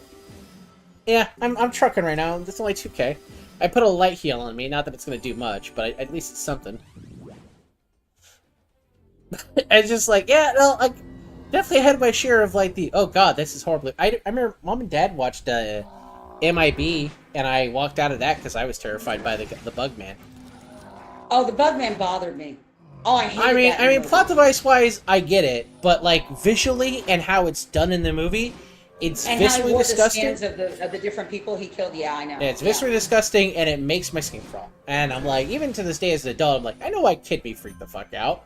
Yeah, I'm trucking right now. It's only 2K. I put a light heal on me, not that it's gonna do much, but at least it's something. It's just like, yeah, no, I definitely had my share of like the, oh god, this is horrible. I remember Mom and Dad watched MIB, and I walked out of that because I was terrified by the bug man. Oh, the Bugman bothered me. Oh, I hated that I mean, movie. plot device wise, I get it, but like visually and how it's done in the movie, it's And how he viscerally wore the disgusting. skins of the different people he killed. Yeah, I know. Yeah, it's viscerally disgusting, and it makes my skin crawl. And I'm like, even to this day as an adult, I'm like, I know why kid me freak the fuck out.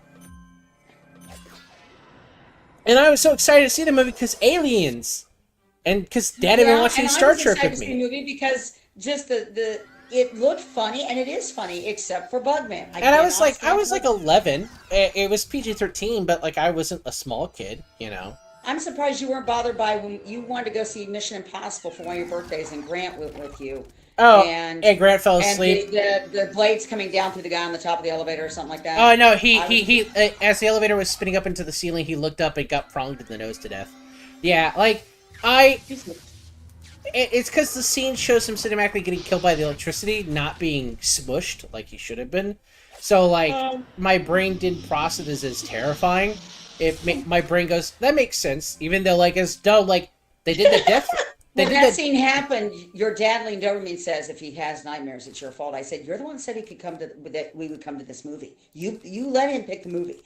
And I was so excited to see the movie because aliens, and because Dad had been watching Star Trek with I was excited to see the me. movie because just it looked funny, and it is funny, except for Bugman. And I was cannot like, stand 11. It was PG-13, but like I wasn't a small kid, you know. I'm surprised you weren't bothered by when you wanted to go see Mission Impossible for one of your birthdays, and Grant went with you. Oh, And Grant fell and asleep. the blades coming down through the guy on the top of the elevator or something like that. Oh no, I was- he as the elevator was spinning up into the ceiling, he looked up and got pronged in the nose to death. Yeah, like it's because the scene shows him cinematically getting killed by the electricity, not being smushed like he should have been. So like my brain didn't process it as terrifying. My brain goes, that makes sense, even though like as though like they did the death. When that scene happened, your dad leaned over me and says, "If he has nightmares, it's your fault." I said, "You're the one who said he could come to that we would come to this movie. You let him pick the movie."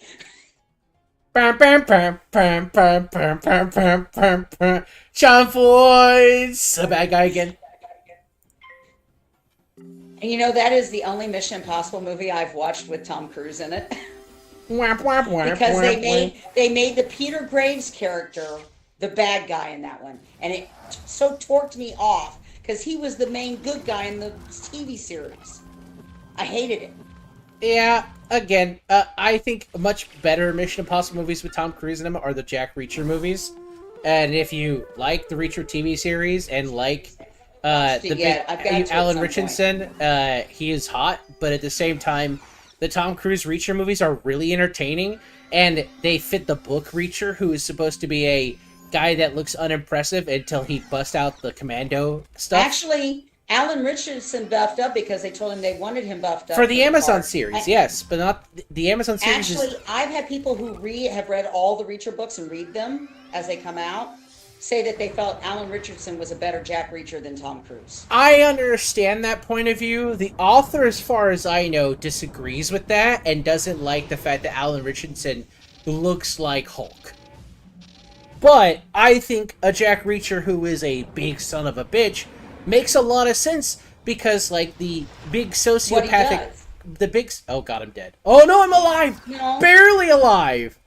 John Boyd's a bad guy again. And you know that is the only Mission Impossible movie I've watched with Tom Cruise in it. Because they made the Peter Graves character the bad guy in that one, and it so torqued me off because he was the main good guy in the TV series. I hated it. Yeah, again, I think much better Mission Impossible movies with Tom Cruise in them are the Jack Reacher movies. And if you like the Reacher TV series and like Alan Richardson, he is hot, but at the same time, the Tom Cruise Reacher movies are really entertaining, and they fit the book Reacher, who is supposed to be a guy that looks unimpressive until he busts out the commando stuff. Actually, Alan Richardson buffed up because they told him they wanted him buffed up for the Amazon series, yes, but not the Amazon series. Actually, I've had people who have read all the Reacher books and read them as they come out, say that they felt Alan Richardson was a better Jack Reacher than Tom Cruise. I understand that point of view. The author, as far as I know, disagrees with that and doesn't like the fact that Alan Richardson looks like Hulk. But I think a Jack Reacher who is a big son of a bitch makes a lot of sense because, like, the big sociopathic... Oh god, I'm dead. Oh no, I'm alive! No. Barely alive!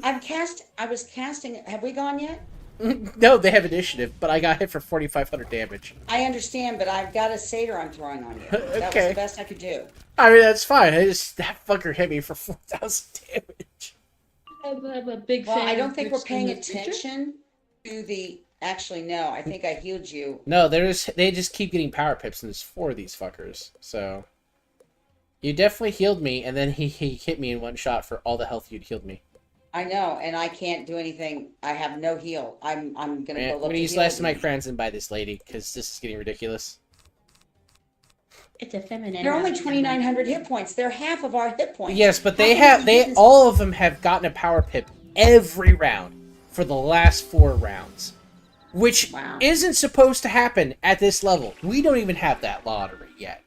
I was casting... Have we gone yet? No, they have initiative, but I got hit for 4,500 damage. I understand, but I've got a satyr I'm throwing on you. That was the best I could do. I mean, that's fine. That fucker hit me for 4,000 damage. I'm a big Well, fan. I don't think we're paying of Reacher. attention to the... Actually, no. I think I healed you. No, they just keep getting power pips, and there's 4 of these fuckers. So, you definitely healed me, and then he hit me in one shot for all the health you'd healed me. I know, and I can't do anything. I have no heal. I'm gonna go look. I'm gonna use last of my crayons and buy this lady because this is getting ridiculous. It's a feminine. They're only 2,900 hit points. They're half of our hit points. Yes, but all of them have gotten a power pip every round for the last 4 rounds, which isn't supposed to happen at this level. We don't even have that lottery yet.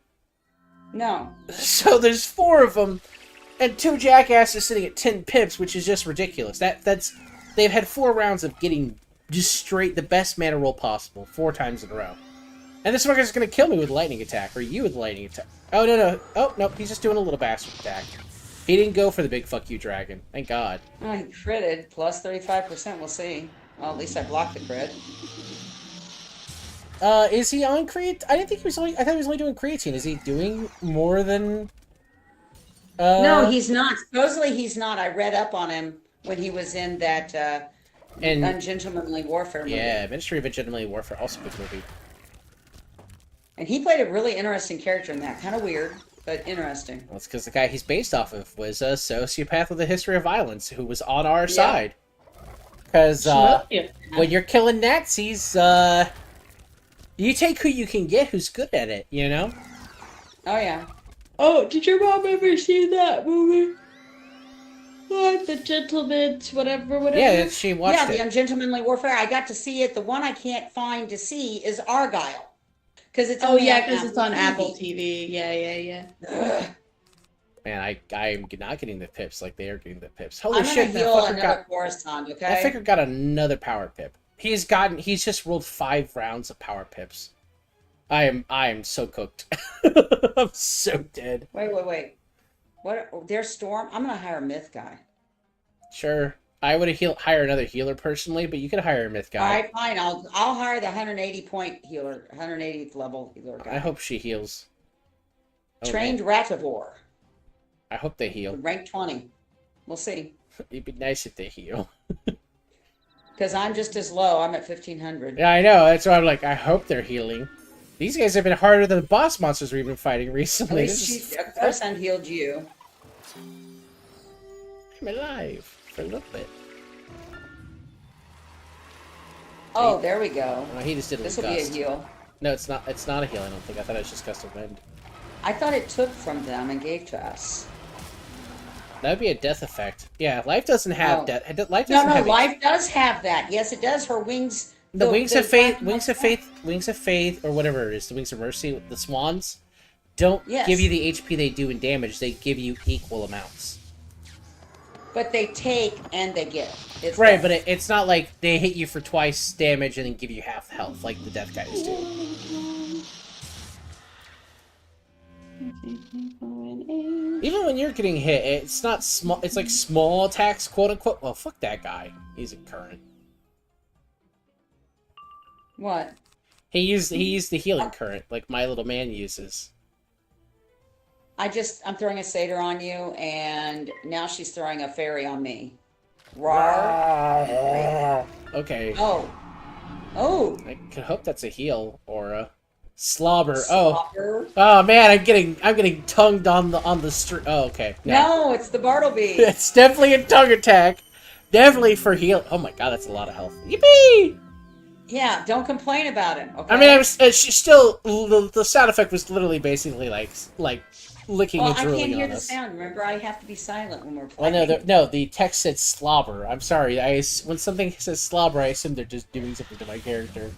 No. So there's 4 of them. And 2 jackasses sitting at 10 pips, which is just ridiculous. They've had 4 rounds of getting just straight the best mana roll possible 4 times in a row. And this fucker's gonna kill me with lightning attack, or you with lightning attack. Oh no. Oh no, he's just doing a little bastard attack. He didn't go for the big fuck you dragon. Thank God. Oh, he critted plus 35%. We'll see. Well, at least I blocked the crit. Is he on creatine? I thought he was only doing creatine. Is he doing more than? No, he's not. Supposedly he's not. I read up on him when he was in that Ungentlemanly Warfare movie. Yeah, Ministry of Ungentlemanly Warfare, also a good movie. And he played a really interesting character in that. Kind of weird, but interesting. Well, it's because the guy he's based off of was a sociopath with a history of violence who was on our side. Because when you're killing Nazis, you take who you can get who's good at it, you know? Oh, yeah. Oh, did your mom ever see that movie? What? The Gentleman's whatever. Yeah, she watched it. Yeah, the Ungentlemanly Warfare. I got to see it. The one I can't find to see is Argyle. Because it's because it's on Apple TV. Yeah. Man, I'm not getting the pips like they are getting the pips. Holy I'm shit! gonna heal another Coruscant, okay? That figure got another power pip. He's just rolled 5 rounds of power pips. I am so cooked. I'm so dead. Wait. What? There's Storm? I'm gonna hire a myth guy. Sure. I would hire another healer personally, but you could hire a myth guy. All right, fine. I'll hire the 180 point healer, 180th level healer guy. I hope she heals. Oh, Trained man. Rativore. I hope they heal. Rank 20. We'll see. It'd be nice if they heal. Because I'm just as low. I'm at 1500. Yeah, I know. That's why I'm like, I hope they're healing. These guys have been harder than the boss monsters we've been fighting At recently. least This is of course, unhealed you. I'm alive for a little bit. Oh, there we go. Oh, he just did a This will little be a gust. heal. No, it's not. It's not a heal. I don't think. I thought it was just gust of wind. I thought it took from them and gave to us. That would be a death effect. Yeah, life doesn't have Oh. death. Life No, doesn't no, have life does have that. Yes, it does. Her wings. the wings of faith, dragon wings has of faith, wings of faith, or whatever it is. The wings of mercy. The swans don't Yes. give you the HP they do in damage. They give you equal amounts. But they take and they give. It's Right, both. but it's not like they hit you for twice damage and then give you half health like the death guys do. Even when you're getting hit, it's not small. It's like small attacks, quote unquote. Well, fuck that guy. He's a current. What? He used the healing current like my little man uses. I'm throwing a satyr on you, and now she's throwing a fairy on me. Rawr. Okay. Oh. Oh. I could hope that's a heal aura. Slobber. Oh. Slobber. Oh man, I'm getting tongued on the street. Oh, okay. No, it's the Bartleby. It's definitely a tongue attack. Definitely for heal. Oh my god, that's a lot of health. Yippee! Yeah, don't complain about it. Okay. I mean, she still the sound effect was literally basically like licking Well, and I drooling can't hear on the us. sound. Remember, I have to be silent when we're Well, playing. no, the text said slobber. I'm sorry. When something says slobber, I assume they're just doing something to my character.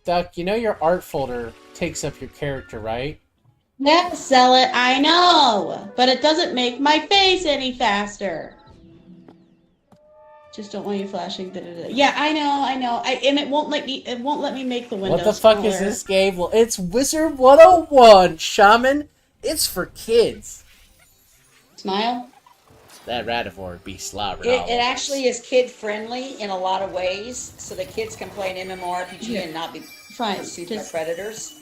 Duck, you know your art folder takes up your character, right? Yes, Zealot, I know, but it doesn't make my face any faster. Just don't want you flashing. Da-da-da. Yeah, I know. And it won't let me make the window What the fuck is smaller. this game? Well, it's Wizard 101, Shaman. It's for kids. Smile. That Rativore be slobbered. It actually is kid friendly in a lot of ways, so the kids can play an MMORPG and not be Fine. pursued by Just predators.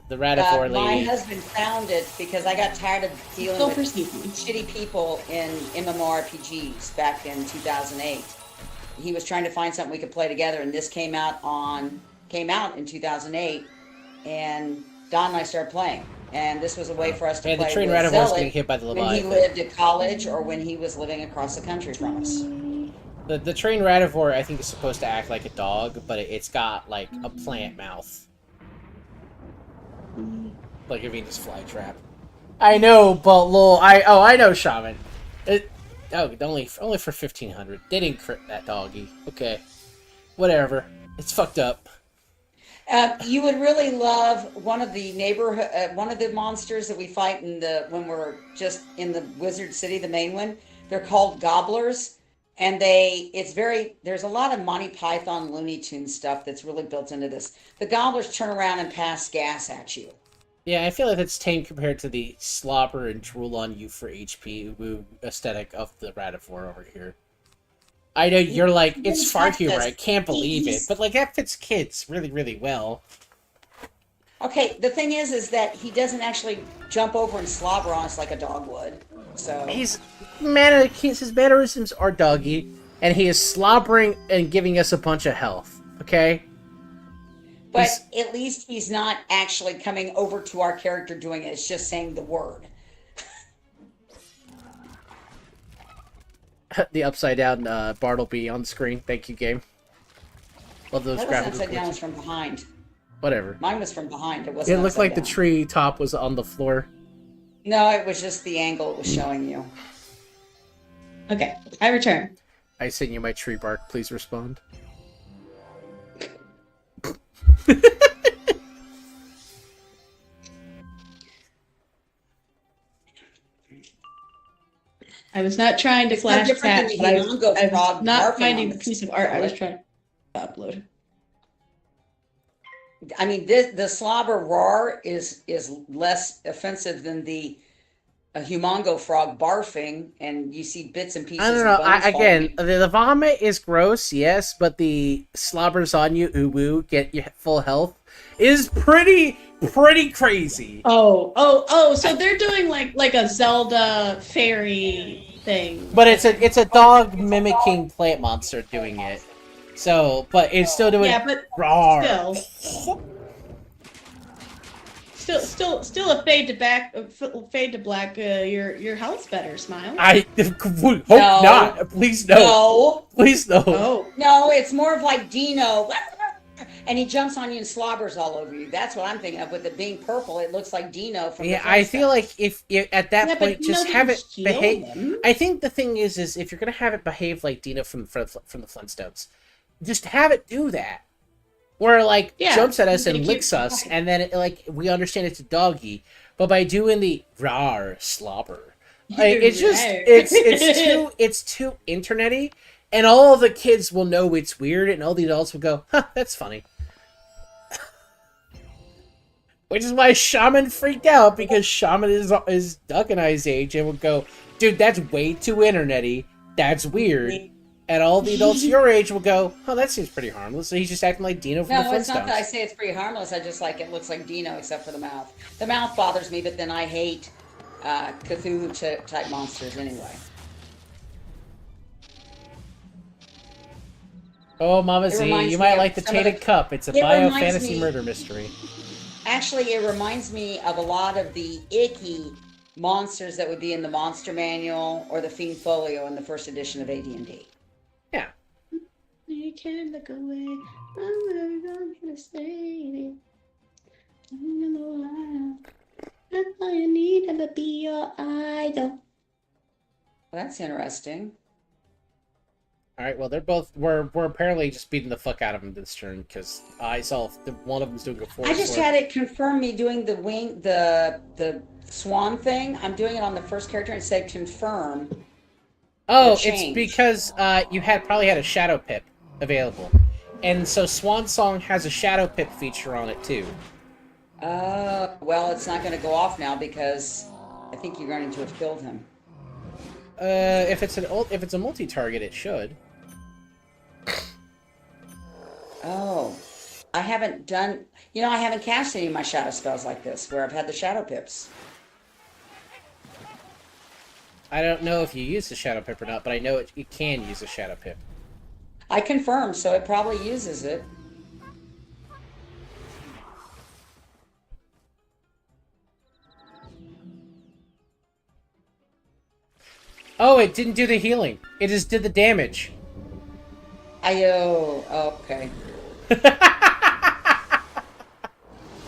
The Rativore My lady. husband found it because I got tired of dealing go with perceive me. shitty people in MMORPGs back in 2008. He was trying to find something we could play together, and this came out in 2008, and Don and I started playing. And this was a way for us to And the play train with Rativore's Zealot getting hit by the when he Leviathan. lived at college or when he was living across the country from us. The train Rativore, I think, is supposed to act like a dog, but it's got, like, a plant mouth. Like a Venus flytrap. I know, but lol, I know, Shaman. Only for 1500. They didn't crit that doggy. Okay. Whatever. It's fucked up. You would really love one of the one of the monsters that we fight when we're just in the Wizard City, the main one. They're called gobblers, and there's a lot of Monty Python, Looney Tunes stuff that's really built into this. The gobblers turn around and pass gas at you. Yeah, I feel like that's tame compared to the slobber and drool on you for HP woo aesthetic of the Rativore over here. I know you're like, it's fart humor, I can't believe it, but like that fits kids really, really well. Okay, the thing is that he doesn't actually jump over and slobber on us like a dog would. So His mannerisms are doggy, and he is slobbering and giving us a bunch of health, okay? but at least he's not actually coming over to our character doing it. It's just saying the word. The upside down Bartleby on the screen. Thank you, game. Love those That was graphics. upside down, was from behind. Whatever. Mine was from behind. It wasn't. It looked upside like the down. tree top was on the floor. No, it was just the angle it was showing you. Okay, I return. I sent you my tree bark. Please respond. I was not trying to It's no flash different chat, than but I the Hongo was frog not barking finding on the piece of art I was trying to upload. I mean, the slobber roar is less offensive than the a humongo frog barfing, and you see bits and pieces I don't of know. bones Again, falling. the vomit is gross, yes, but the slobbers on you, woo, get you full health, is pretty crazy. Oh, so they're doing like a Zelda fairy thing. But it's a dog mimicking plant monster doing it. So, but it's still doing Yeah, but roar. still a fade to back, fade to black. Your health's better. Smile. I hope No. not. Please no. No, Please no. Oh, no, it's more of like Dino. And he jumps on you and slobbers all over you. That's what I'm thinking of. With it being purple, it looks like Dino from Yeah, the I feel Flintstones. like if at that yeah, point but just no, have they it heal behave. them. I think the thing is if you're gonna have it behave like Dino from the Flintstones, just have it do that. Where like Yeah, jumps at us make it and cute. licks us, and then like we understand it's a doggy, but by doing the rar slobber, like, it's just Rawr. it's too internety, and all the kids will know it's weird, and all the adults will go, "Huh, that's funny." Which is why Shaman freaked out, because Shaman is Duck and I's age and would go, "Dude, that's way too internety. That's weird." And all the adults your age will go, "Oh, that seems pretty harmless." So he's just acting like Dino from the No, it's not that I Flintstones. say it's pretty harmless. I just like it looks like Dino, except for the mouth. The mouth bothers me, but then I hate Cthulhu type monsters anyway. Oh, Mama It Z, reminds you me might of like the some of Tainted the- Cup. It's a It bio reminds fantasy me- murder mystery. Actually, it reminds me of a lot of the icky monsters that would be in the Monster Manual or the Fiend Folio in the first edition of AD&D. Yeah. You can't look away. I'm gonna stay. I'm gonna that's all you need. I'ma be your idol. Well, that's interesting. All right. Well, we're apparently just beating the fuck out of him this turn because I saw one of them's doing a force. I just had it confirm me doing the swan thing. I'm doing it on the first character and it said confirm. Oh, or it's change. because you probably had a Shadow Pip available, and so Swan Song has a Shadow Pip feature on it too. Well, it's not going to go off now because I think you're going to have killed him. If it's a multi-target, it should. Oh, I haven't done. I haven't cast any of my shadow spells like this, where I've had the shadow pips. I don't know if you use the Shadow Pip or not, but I know it can use a Shadow Pip. I confirmed, so it probably uses it. Oh, it didn't do the healing. It just did the damage. Okay.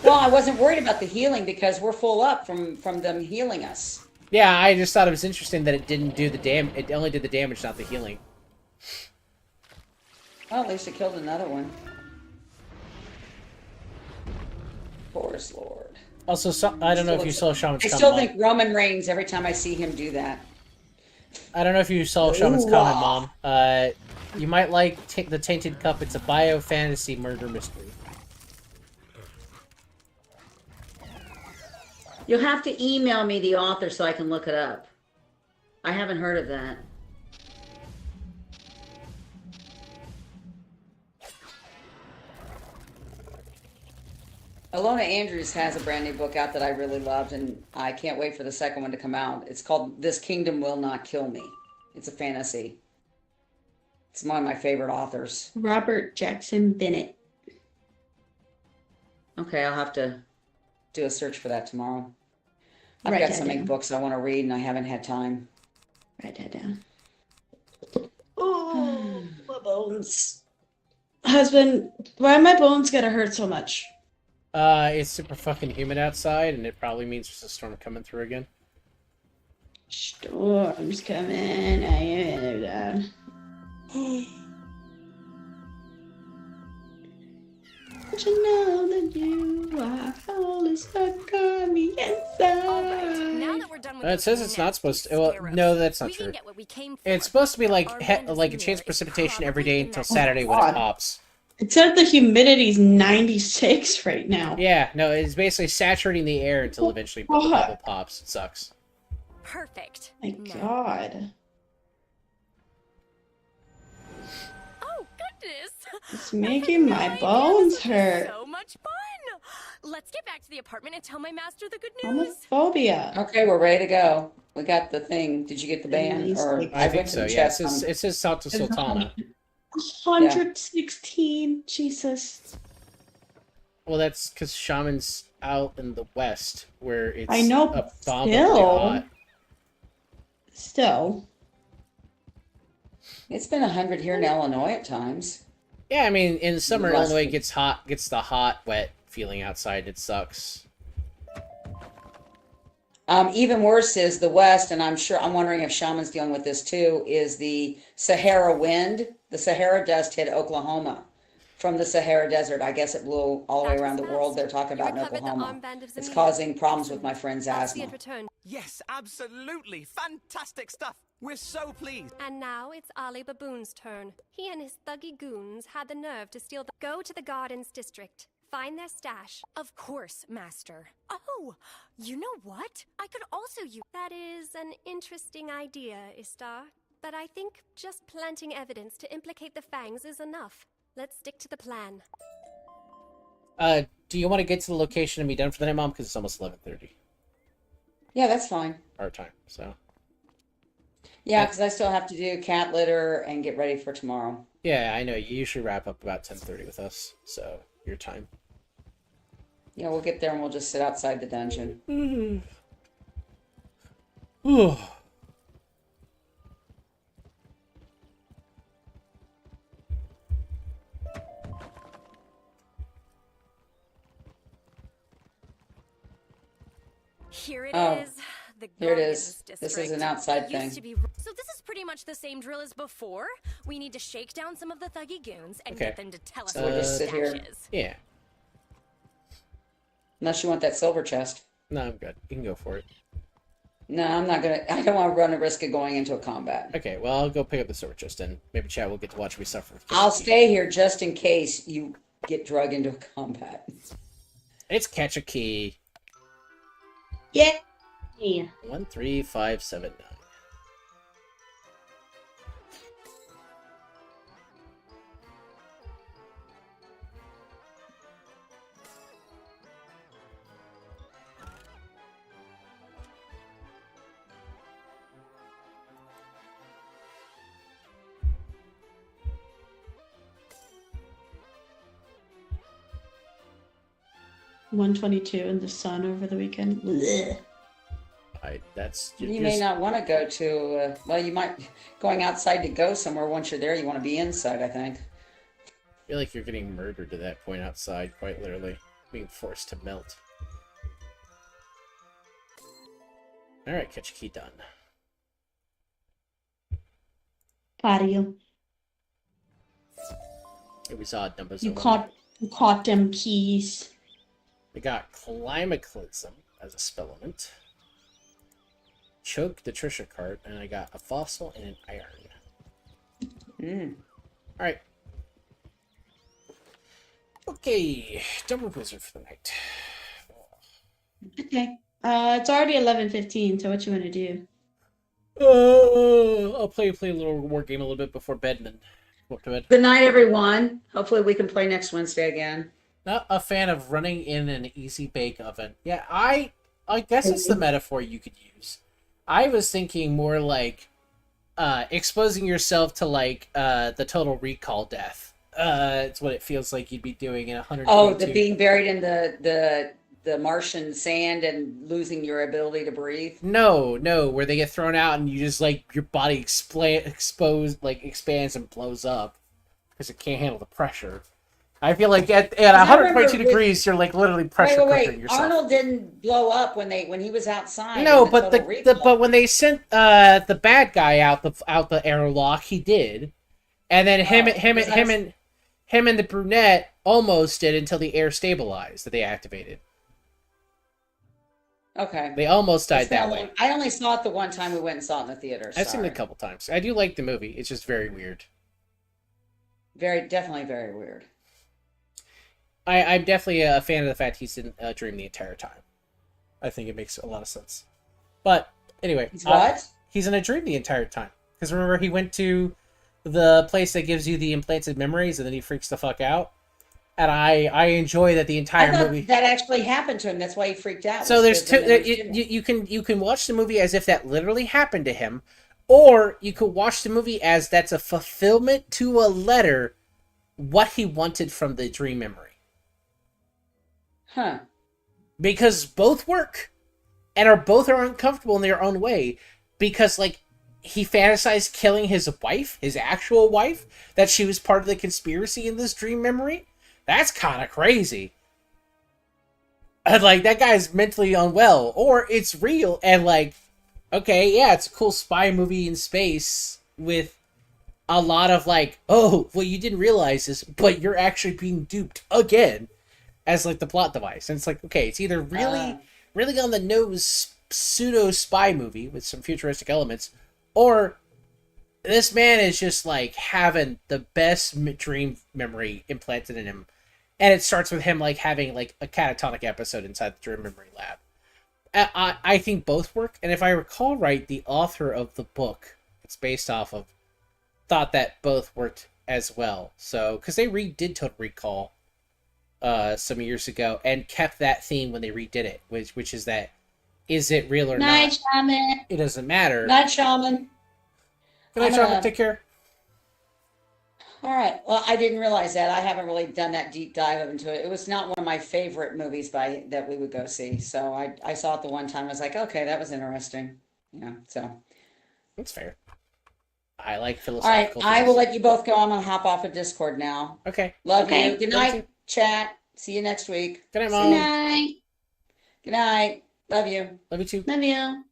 Well, I wasn't worried about the healing because we're full up from them healing us. Yeah, I just thought it was interesting that it didn't do the damage. It only did the damage, not the healing. Well, at least it killed another one. Forest Lord. Also, I don't know if you saw Shaman's I comment. still think Roman Reigns every time I see him do that. I don't know if you saw Shaman's Ooh, comment, Mom. You might like the Tainted Cup. It's a bio fantasy murder mystery. You'll have to email me the author so I can look it up. I haven't heard of that. Alona Andrews has a brand new book out that I really loved, and I can't wait for the second one to come out. It's called This Kingdom Will Not Kill Me. It's a fantasy. It's one of my favorite authors. Robert Jackson Bennett. Okay, I'll have to do a search for that tomorrow. I've Write got that so many down. books I want to read, and I haven't had time. Write that down. Oh, my bones. Husband, why my bones gotta hurt so much? It's super fucking humid outside, and it probably means there's a storm coming through again. Storm's coming. I am down. Don't you know that you are holy stuck on the inside? All right, now that we're done with It says it's not supposed to. Well, no, that's not we can true. get what we came for. It's supposed to be like Our land is like a near. chance of It's precipitation every day probably in until that- Saturday when it God. pops. It said the humidity's 96 right now. Yeah, no, it's basically saturating the air until eventually the bubble pops. It sucks. Perfect. My Now- God. Oh, goodness. It's I had making no my idea bones this would be hurt. so much fun. Let's get back to the apartment and tell my master the good news. Homophobia. Okay, we're ready to go. We got the thing. Did you get the At band? least, Or like, I I think went to so. the Yeah, chest. it says Salta Sultana. 116. Jesus. Well, that's because Shaman's out in the west, where it's I know, but abominably hot. Still. It's been 100 here in Illinois at times. Yeah, I mean, in summer, Must Illinois be. gets the hot, wet feeling outside. It sucks. Even worse is the West, and I'm wondering if Shaman's dealing with this too, is the Sahara wind. The Sahara dust hit Oklahoma from the Sahara Desert. I guess it blew all the way That around the was world. fast. They're talking You about in recovered the Oklahoma. armband of It's Zemila. causing problems with Excellent. my friend's I'll see asthma. it return. Yes, absolutely. Fantastic stuff. We're so pleased. And now it's Ali Baboon's turn. He and his thuggy goons had the nerve to steal the... Go to the Gardens District. Find their stash. Of course, master. Oh, you know what? I could also use... That is an interesting idea, Istar. But I think just planting evidence to implicate the Fangs is enough. Let's stick to the plan. Do you want to get to the location and be done for the night, Mom? Because it's almost 11:30 Yeah, that's fine. our time. So Yeah, because I still have to do cat litter and get ready for tomorrow. yeah, I know you usually wrap up about 10:30 with us. So your time. Yeah, we'll get there and we'll just sit outside the dungeon. Ooh. Here it Oh, is. The here it Gardens is. District. This is an outside It used thing. to be... So this is pretty much the same drill as before. We need to shake down some of the thuggy goons and Okay. get them to tell us So where we the just sit here. stash is. Yeah. Unless you want that silver chest. No, I'm good. You can go for it. No, I'm not gonna. I don't want to run the risk of going into a combat. Okay, well, I'll go pick up the sword chest, and maybe Chad will get to watch me suffer. I'll stay here just in case you get drug into a combat. It's catch a key. Yeah. 13579. $122 in the sun over the weekend. Blech. That's You may not want to go to. Well, you might going outside to go somewhere. Once you're there, you want to be inside. I think. I feel like you're getting murdered to that point outside, quite literally. Being forced to melt. Alright, catch a key done. Patio. It was odd numbers. You caught them keys. We got Climaclism as a spellement. Choke the treasure card, and I got a fossil and an iron. Alright. Okay, double wizard for the night. Okay. It's already 11:15, so what you want to do? I'll play a little war game a little bit before bed and then go up to bed. Good night, everyone. Hopefully, we can play next Wednesday again. Not a fan of running in an easy bake oven. Yeah, I guess it's the metaphor you could use. I was thinking more like exposing yourself to like the Total Recall death. It's what it feels like you'd be doing in 122. Oh, the being buried in the Martian sand and losing your ability to breathe. No, where they get thrown out and you just like your body expands and blows up because it can't handle the pressure. I feel like at 122 degrees, you're like literally pressure cooking yourself. Arnold didn't blow up when he was outside. No, in but Total Recall. but when they sent the bad guy out the airlock, he did, and then him and the brunette almost did until the air stabilized that they activated. Okay. They almost died that way. I only saw it the one time we went and saw it in the theater. I've seen it a sorry. couple times. I do like the movie. It's just very weird. Definitely very weird. I'm definitely a fan of the fact he's in a dream the entire time. I think it makes a lot of sense. But Anyway, He's what? he's in a dream the entire time. Because remember, he went to the place that gives you the implanted memories, and then he freaks the fuck out. And I enjoy that the I entire thought movie. that actually happened to him. That's why he freaked out. So Was there's the two. memories didn't. You can watch the movie as if that literally happened to him, or you could watch the movie as that's a fulfillment to a letter, what he wanted from the dream memory. Huh. Because both work, and both are uncomfortable in their own way. Because like he fantasized killing his wife, his actual wife, that she was part of the conspiracy in this dream memory. That's kind of crazy. And like that guy's mentally unwell, or it's real and like, okay, yeah, it's a cool spy movie in space with a lot of like, oh, well, you didn't realize this, but you're actually being duped again as like the plot device. And it's like, okay, it's either really on the nose pseudo spy movie with some futuristic elements, or this man is just like having the best dream memory implanted in him. And it starts with him like having like a catatonic episode inside the dream memory lab. I think both work, and if I recall right, the author of the book it's based off of thought that both worked as well. So, because they redid Total Recall some years ago and kept that theme when they redid it, which is that is it real or Night, not? Shaman. It doesn't matter. Night, Shaman. Good night, Shaman. Take care. All right. Well, I didn't realize that. I haven't really done that deep dive into it. It was not one of my favorite movies that we would go see. So I saw it the one time. I was like, okay, that was interesting. Yeah. So. That's fair. I like All right. philosophical. I will let you both go. I'm gonna hop off of Discord now. Okay. Love Okay. you. Good Love night, you. chat. See you next week. Good night, Good Mom. night. Good night. Love you. Love you too. Love you.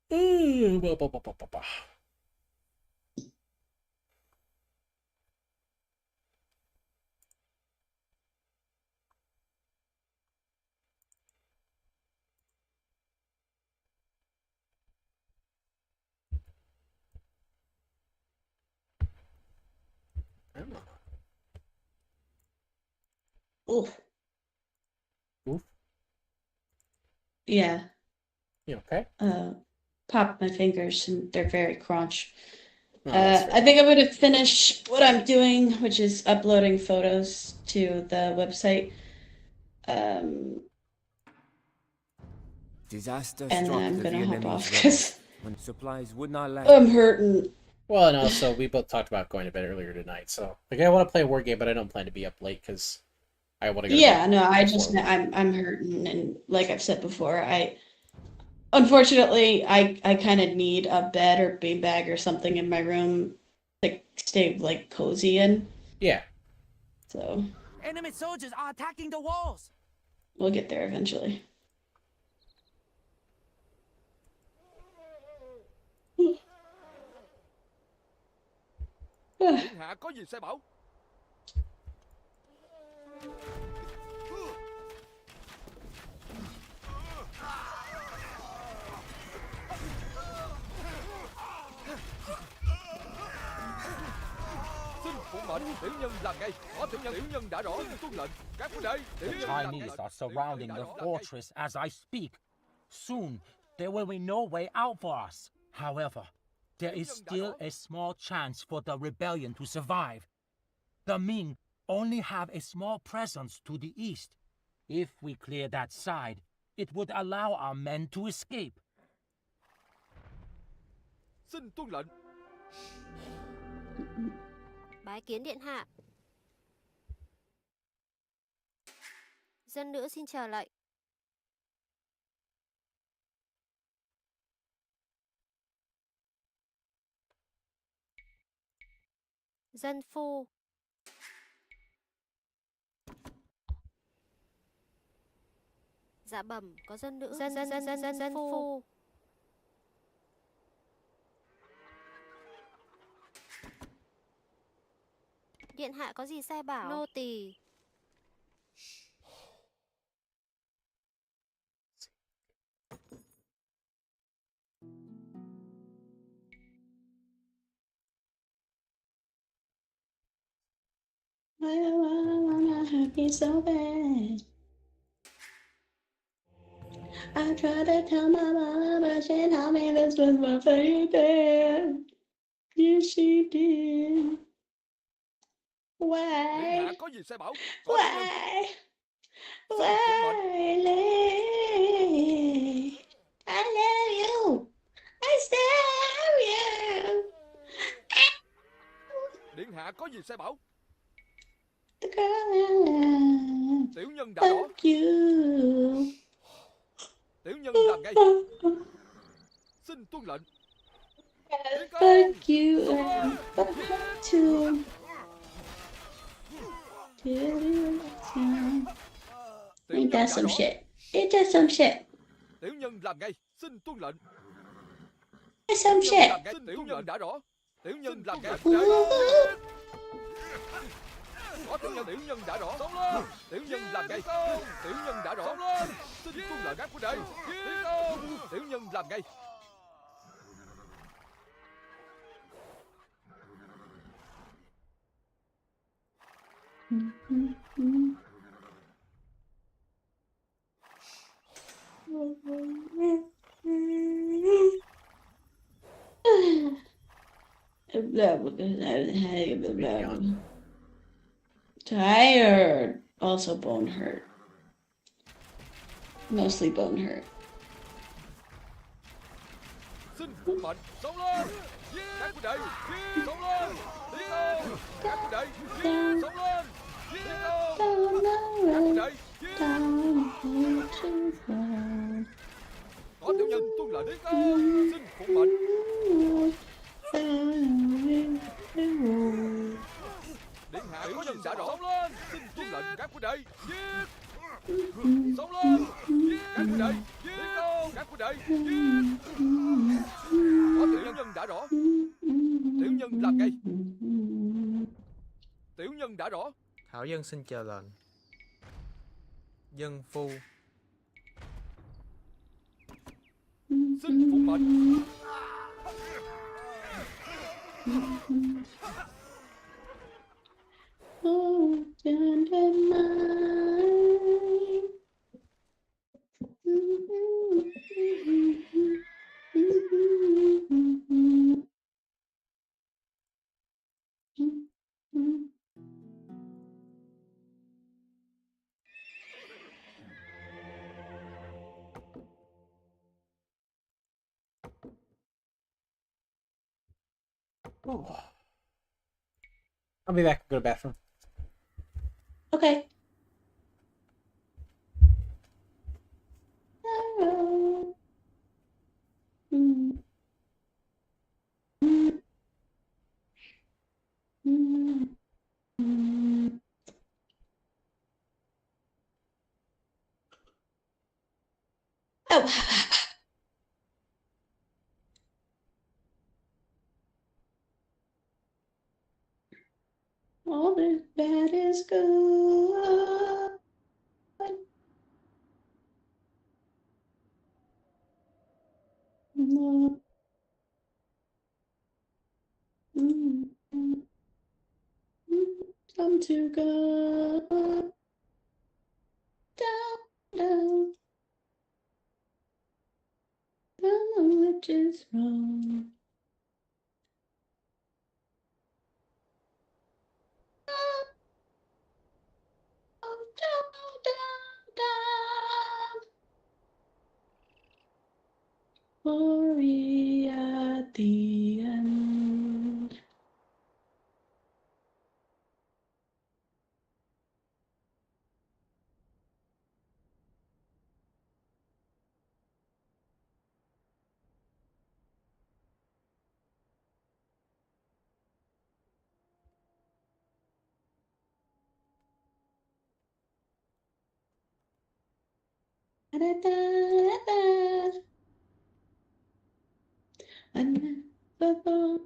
Ba, ba, ba, ba, ba, ba. Oof. Oof. Yeah. You okay? Popped my fingers and they're very crunch. Oh, that's fair. I think I'm going to finish what I'm doing, which is uploading photos to the website. Disaster And then struck I'm the going to hop Vietnamese off rebels because when supplies would not land. I'm hurting. Well, and also we both talked about going to bed earlier tonight, so like I want to play a war game, but I don't plan to be up late because I want to go. Yeah, no, I before just work. I'm hurting, and like I've said before, unfortunately I kind of need a bed or beanbag or something in my room to stay like cozy in. Yeah. So Enemy soldiers are attacking the walls. we'll get there eventually. Điện hạ có gì sai bảo? Xin phụ mệnh tiểu nhân làm ngay. Có tiểu nhân đã rõ tuân lệnh. Các huynh đệ, tiểu The nhân làm Chinese ngay. are surrounding the fortress as I speak. Soon, there will be no way out for us. However, there is still a small chance for the rebellion to survive. The Ming only have a small presence to the east. If we clear that side, it would allow our men to escape. Xin tuân lệnh. Bái kiến điện hạ. Dân nữ xin chờ lệnh. Dân phu. Dạ bẩm, có dân nữ. Dân phu. Điện hạ có gì sai bảo? Nô tỳ. I wanna hurt you so bad. I tried to tell my mama, but she told me this was my favorite. Yes, she did. Điện Why? hạ có gì sai bảo? Có tiểu nhân. Why? Xin phụng mệnh. Why? I love you. I still love you. Điện hạ có gì sai bảo? The girl I love. Tiểu nhân đã rõ. Fuck you. Tiểu nhân làm ngay. Xin tuân lệnh. Tiến công. Fuck you and fuck her too. Ain't that some shit? Ain't that some shit? Tiểu nhân làm ngay. Xin tuân lệnh. That's some shit. Tiểu nhân đã rõ. Tiểu nhân làm ngay. Có tiểu nhân đã rõ. Xông lên. Tiểu nhân làm ngay. Tiểu nhân đã rõ. Xông lên. Xin tuân lệnh các huynh đệ. Tiến công. Tiểu nhân làm ngay. Tired. Also bone hurt. Mostly bone hurt. Xin phụng mệnh. Xông lên. Các huynh đệ. Xông lên. Tiến công. Các huynh đệ. Xông lên. Tiến công. Các huynh đệ. Có tiểu nhân tuân lệnh. Tiến công. Xin phụng mệnh. Điện hạ có nhân đã rõ. Xông lên. Xin tuân lệnh các huynh đệ. Giết. Xông lên. Các huynh đệ. Tiến công. Các huynh đệ. Giết. Có tiểu nhân đã rõ. Tiểu nhân làm ngay. Tiểu nhân đã rõ. Thảo dân xin chờ lệnh. Dân phu. Xin phụng mệnh. I'll be back. Go to the bathroom. Okay. Oh. All is bad is good. No. I'm too good. Down, down. Down, which is wrong. Glory at the end. Da-da-da-da. I never thought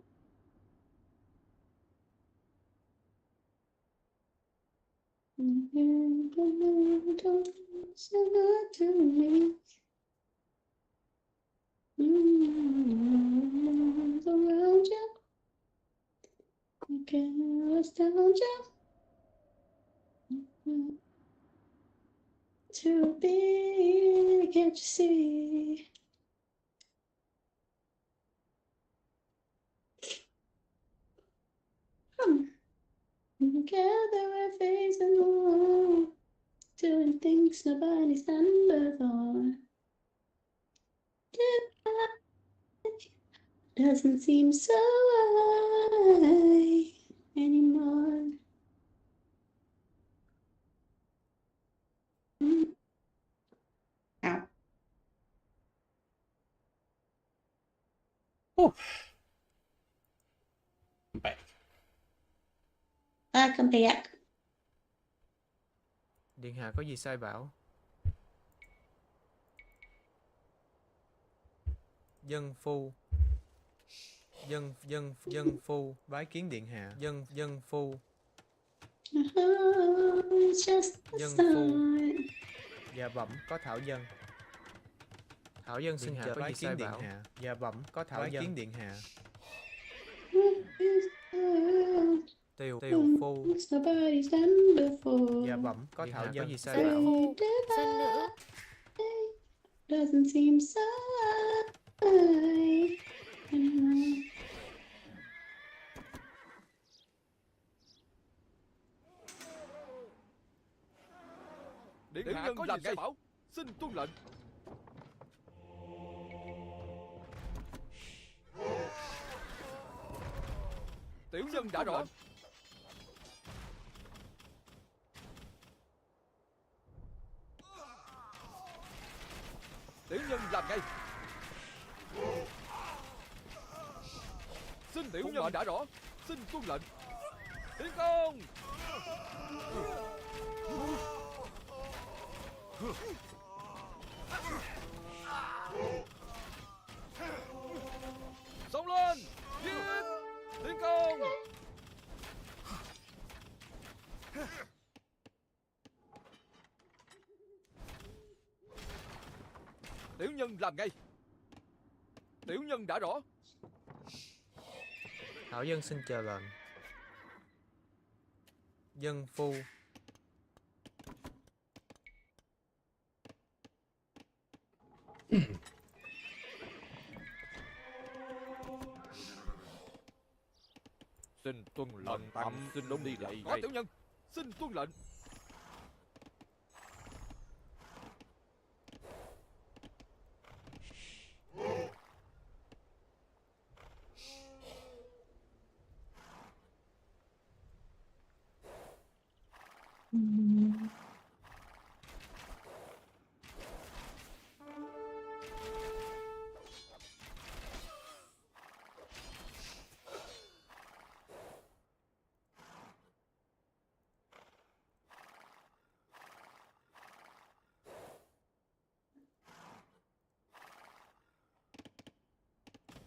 don't say that to me. Around you, again nostalgia. Together we're facing the wall, doing things nobody's done before. Doesn't seem so high anymore. Ow. Oh. I'm back. Welcome back. Điện hạ có gì sai bảo? Dân phu bái kiến điện hạ. Dân phu. Dân phu. Dạ bẩm có thảo dân. Thảo dân xin chờ bái kiến điện hạ. Dạ bẩm có thảo dân. Bái kiến điện hạ. Tiều phu. Dạ bẩm có thảo dân. Có gì sai bảo? Dân nữ. Doesn't seem so high anymore. Điện hạ có gì sai bảo? Xin tuân lệnh. Tiểu nhân đã rõ. Tiểu nhân làm ngay. Xin tiểu nhân đã rõ. Xin tuân lệnh. Tiến công. Xông lên. Giết. Tiến công. Tiểu nhân làm ngay. Tiểu nhân đã rõ. Thảo dân xin chờ lệnh. Dân phu. Xin tuân lệnh. Xin đúng đi lệnh. Có tiểu nhân. Xin tuân lệnh.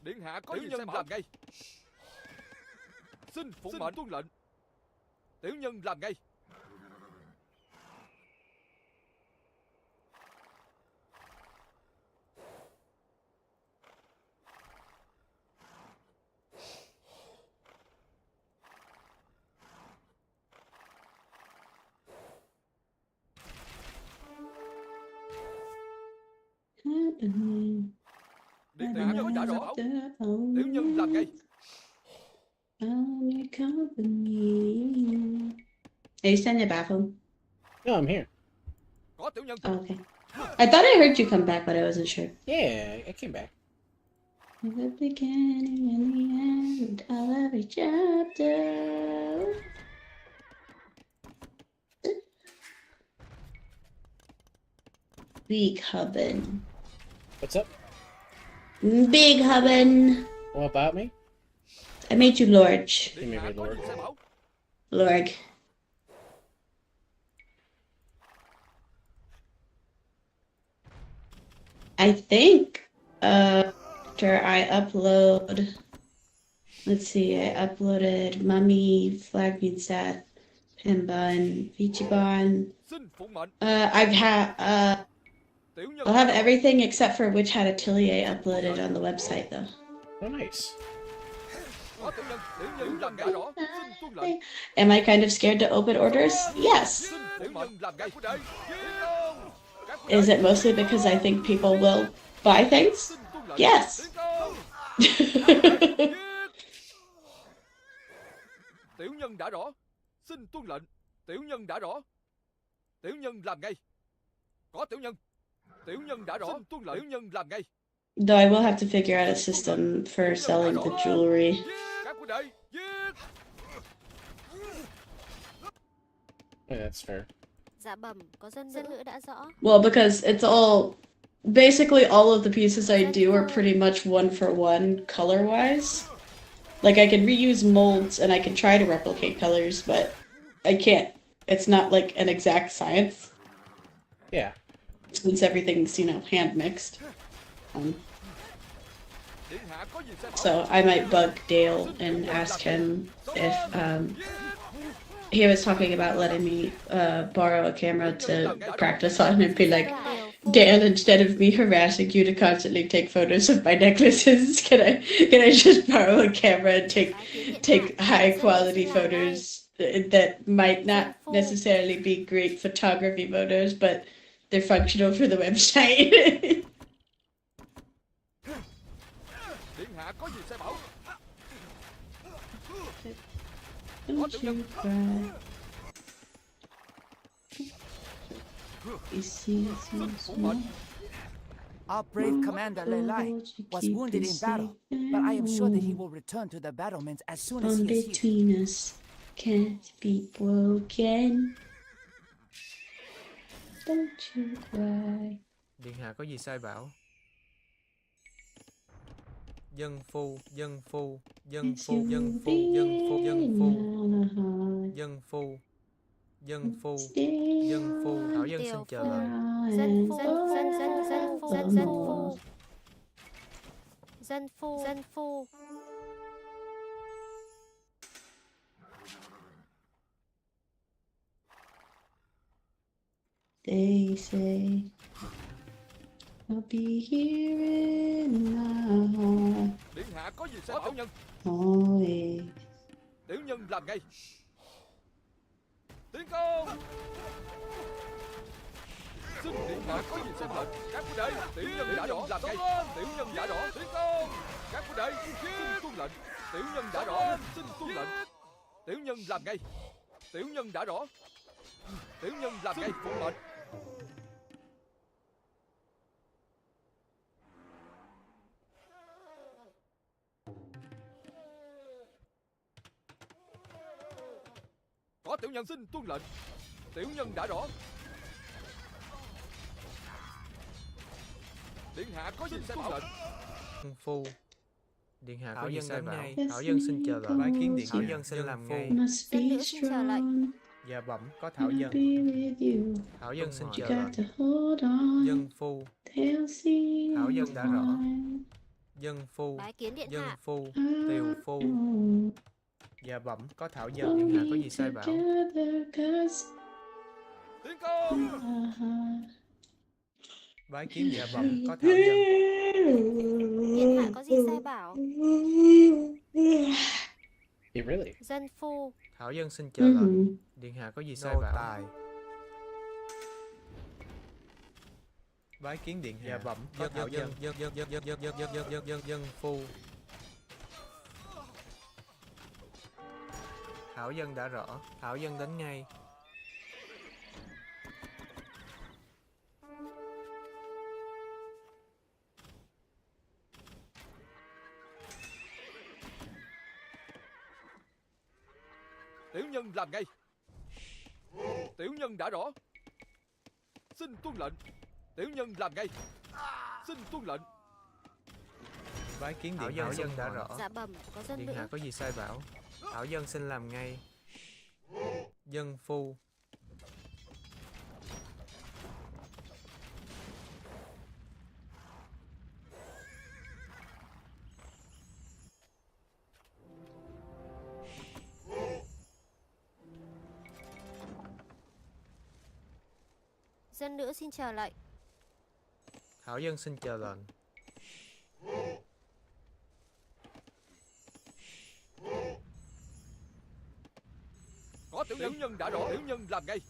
Điện hạ có gì nhân làm ngay. Xin phụng mệnh tuân lệnh. Tiểu nhân làm ngay. Điện hạ có đã rõ. Tiểu nhân làm ngay. Are you still in the bathroom? No, I'm here. Có tiểu nhân. Oh, okay. I thought I heard you come back, but I wasn't sure. Yeah, I came back. The beginning and the end of every chapter. Big Hubbin. What's up? Big Hubbin. What about me? I made you Lord. You made me Lord. Lord. I think after I upload, let's see, I uploaded Mummy, Flag Means Death, Pinbun, Vichibon. I'll have everything except for Witch Hat Atelier uploaded on the website though. Oh, nice. Am I kind of scared to open orders? Yes. Is it mostly because I think people will buy things? Yes. Tiểu nhân đã rõ. Xin tuân lệnh. Tiểu nhân đã rõ. Tiểu nhân làm ngay. Có tiểu nhân. Tiểu nhân đã rõ. Xin tuân lệnh. Tiểu nhân làm ngay. Though I will have to figure out a system for selling the jewelry. Các huynh đệ, giết. Yeah, that's fair. Dạ bẩm, có dân nữ đã rõ. Well, because it's all basically all of the pieces I do are pretty much one for one color wise. Like I can reuse molds and I can try to replicate colors, but I can't. It's not like an exact science. Yeah. Since everything's, hand mixed. So I might bug Dale and ask him if he was talking about letting me borrow a camera to practice on and be like, Dan, instead of me harassing you to constantly take photos of my necklaces, can I just borrow a camera and take high quality photos that might not necessarily be great photography photos, but they're functional for the website. Điện hạ có gì sai bảo. Don't you cry. You see, small. Our brave commander Lelai was wounded in battle, but I am sure that he will return to the battlements as soon as he is here. Between us can't be broken. Don't you cry. Điện hạ có gì sai bảo? Dân phu, dân phu, dân phu, dân phu, dân phu, dân phu, dân phu, dân phu, dân phu. Thảo dân xin chờ lời. Dân phu, dân phu, dân phu. They say I'll be here in my heart. Điện hạ có gì sai bảo nhân? Always. Tiểu nhân làm ngay. Tiến công. Xin điện hạ có gì sai lệnh? Các huynh đệ, tiểu nhân đã rõ làm ngay. Tiểu nhân đã rõ. Tiến công. Các huynh đệ, xin tuân lệnh. Tiểu nhân đã rõ. Xin tuân lệnh. Tiểu nhân làm ngay. Tiểu nhân đã rõ. Tiểu nhân làm ngay. Phụ lệnh. Có tiểu nhân xin tuân lệnh. Tiểu nhân đã rõ. Điện hạ có gì sai bảo. Dân phu. Điện hạ có gì sai bảo? Thảo dân xin chờ lời. Bái kiến điện hạ. Thảo dân xin làm ngay. Dân nữ xin chờ lệnh. Dạ bẩm có Thảo dân. Thảo dân xin chờ lời. Dân phu. Thảo dân đã rõ. Dân phu. Bái kiến điện Dân hạ. phu. Tiều phu. Dạ bẩm có Thảo dân. Điện hạ có gì sai bảo? Tiến công. Bái kiến dạ bẩm có Thảo dân. Điện hạ có gì sai bảo? Really? Dân phu. Thảo dân xin chờ lời. Điện hạ có gì sai bảo? Tài. Bái kiến điện hạ. Dạ bẩm có Thảo dân. Dân phu. Thảo dân đã rõ. Thảo dân đến ngay. Tiểu nhân làm ngay. Tiểu nhân đã rõ. Xin tuân lệnh. Tiểu nhân làm ngay. Xin tuân lệnh. Bái kiến điện Thảo dân đã rõ. Dạ bẩm, có dân Điện nữ. hạ có gì sai bảo? Thảo dân xin làm ngay. Dân phu. Dân nữ xin chờ lệnh. Thảo dân xin chờ lệnh. Có tiểu nhân đã rõ. Tiểu nhân làm ngay.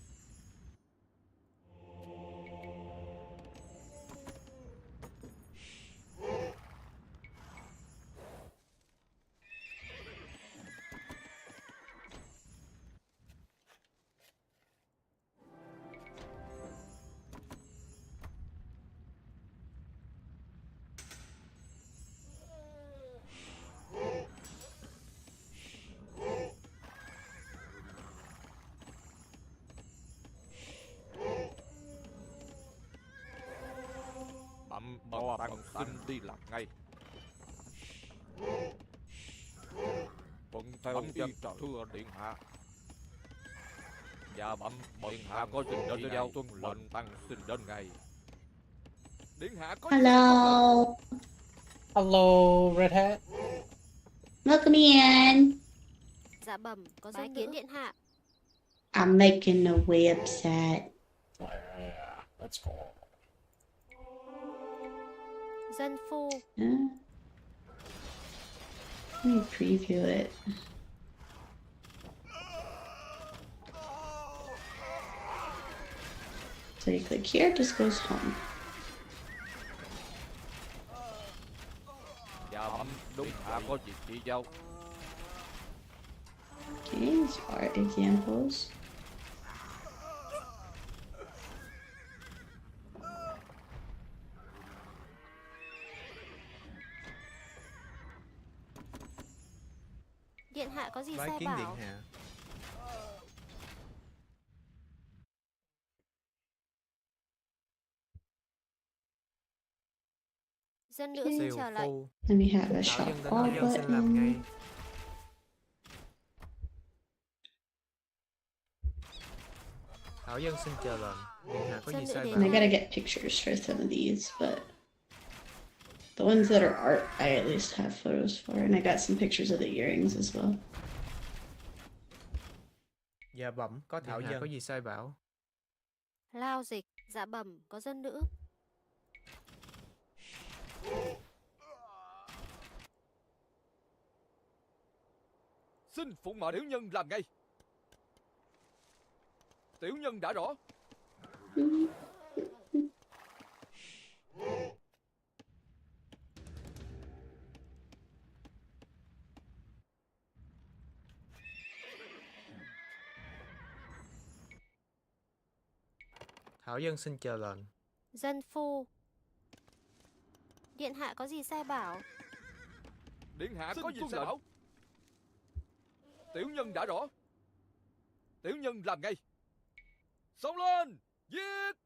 bận xin đi làm ngay. Thuận theo dân thưa điện hạ. Dạ bẩm điện hạ có trình đến giao tuân lệnh tăng xin đến ngay. Điện hạ có Hello. Hello, Red Hat. Welcome in. Dạ bẩm, có dân kiến điện hạ. I'm making a website. Yeah, let's go. Dân phu. Let me preview it. So you click here, it just goes home. Dạ bẩm đúng hạ có việc chỉ giao. Okay, these are examples. Điện hạ có gì Bái sai kiến điện bảo? hạ. Dân nữ xin Diều chờ lệnh. phu. Let me have a Thảo shop dân đến all dân xin làm ngay. button. Thảo dân xin chờ lệnh. Điện hạ có gì sai And I bảo? gotta get pictures for some of these, but the ones that are art, I at least have photos for, and I got some pictures of the earrings as well. Dạ bẩm có Thảo dân có gì sai bảo? Lao dịch. Dạ bẩm, có dân nữ. Xin phụng mời tiểu nhân làm ngay. Tiểu nhân đã rõ. Thảo dân xin chờ lệnh. Dân phu. Điện hạ có gì sai bảo? Điện hạ có gì sai bảo? Tiểu nhân đã rõ. Tiểu nhân làm ngay. Xông lên, giết.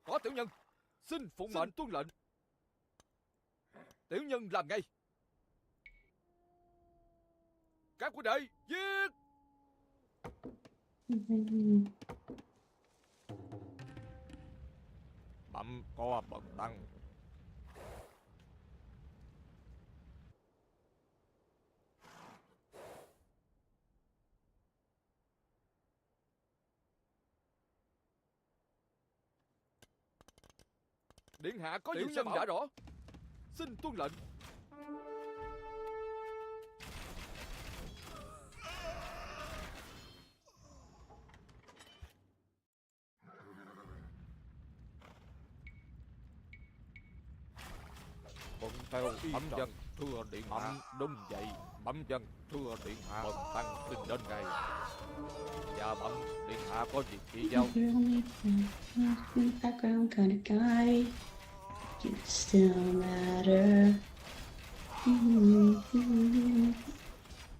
Có tiểu nhân, xin phụng mệnh tuân lệnh. Tiểu nhân làm ngay. Các huynh đệ, giết. Bẩm có bậc tăng. Điện hạ có tiểu nhân đã rõ. Xin tuân lệnh. Thuận theo bẩm dân thưa điện hạ. Đúng vậy bẩm dân thưa điện hạ. Bậc tăng xin đến ngay. Dạ bẩm điện hạ có việc chỉ giao. Background kind of guy. You still matter.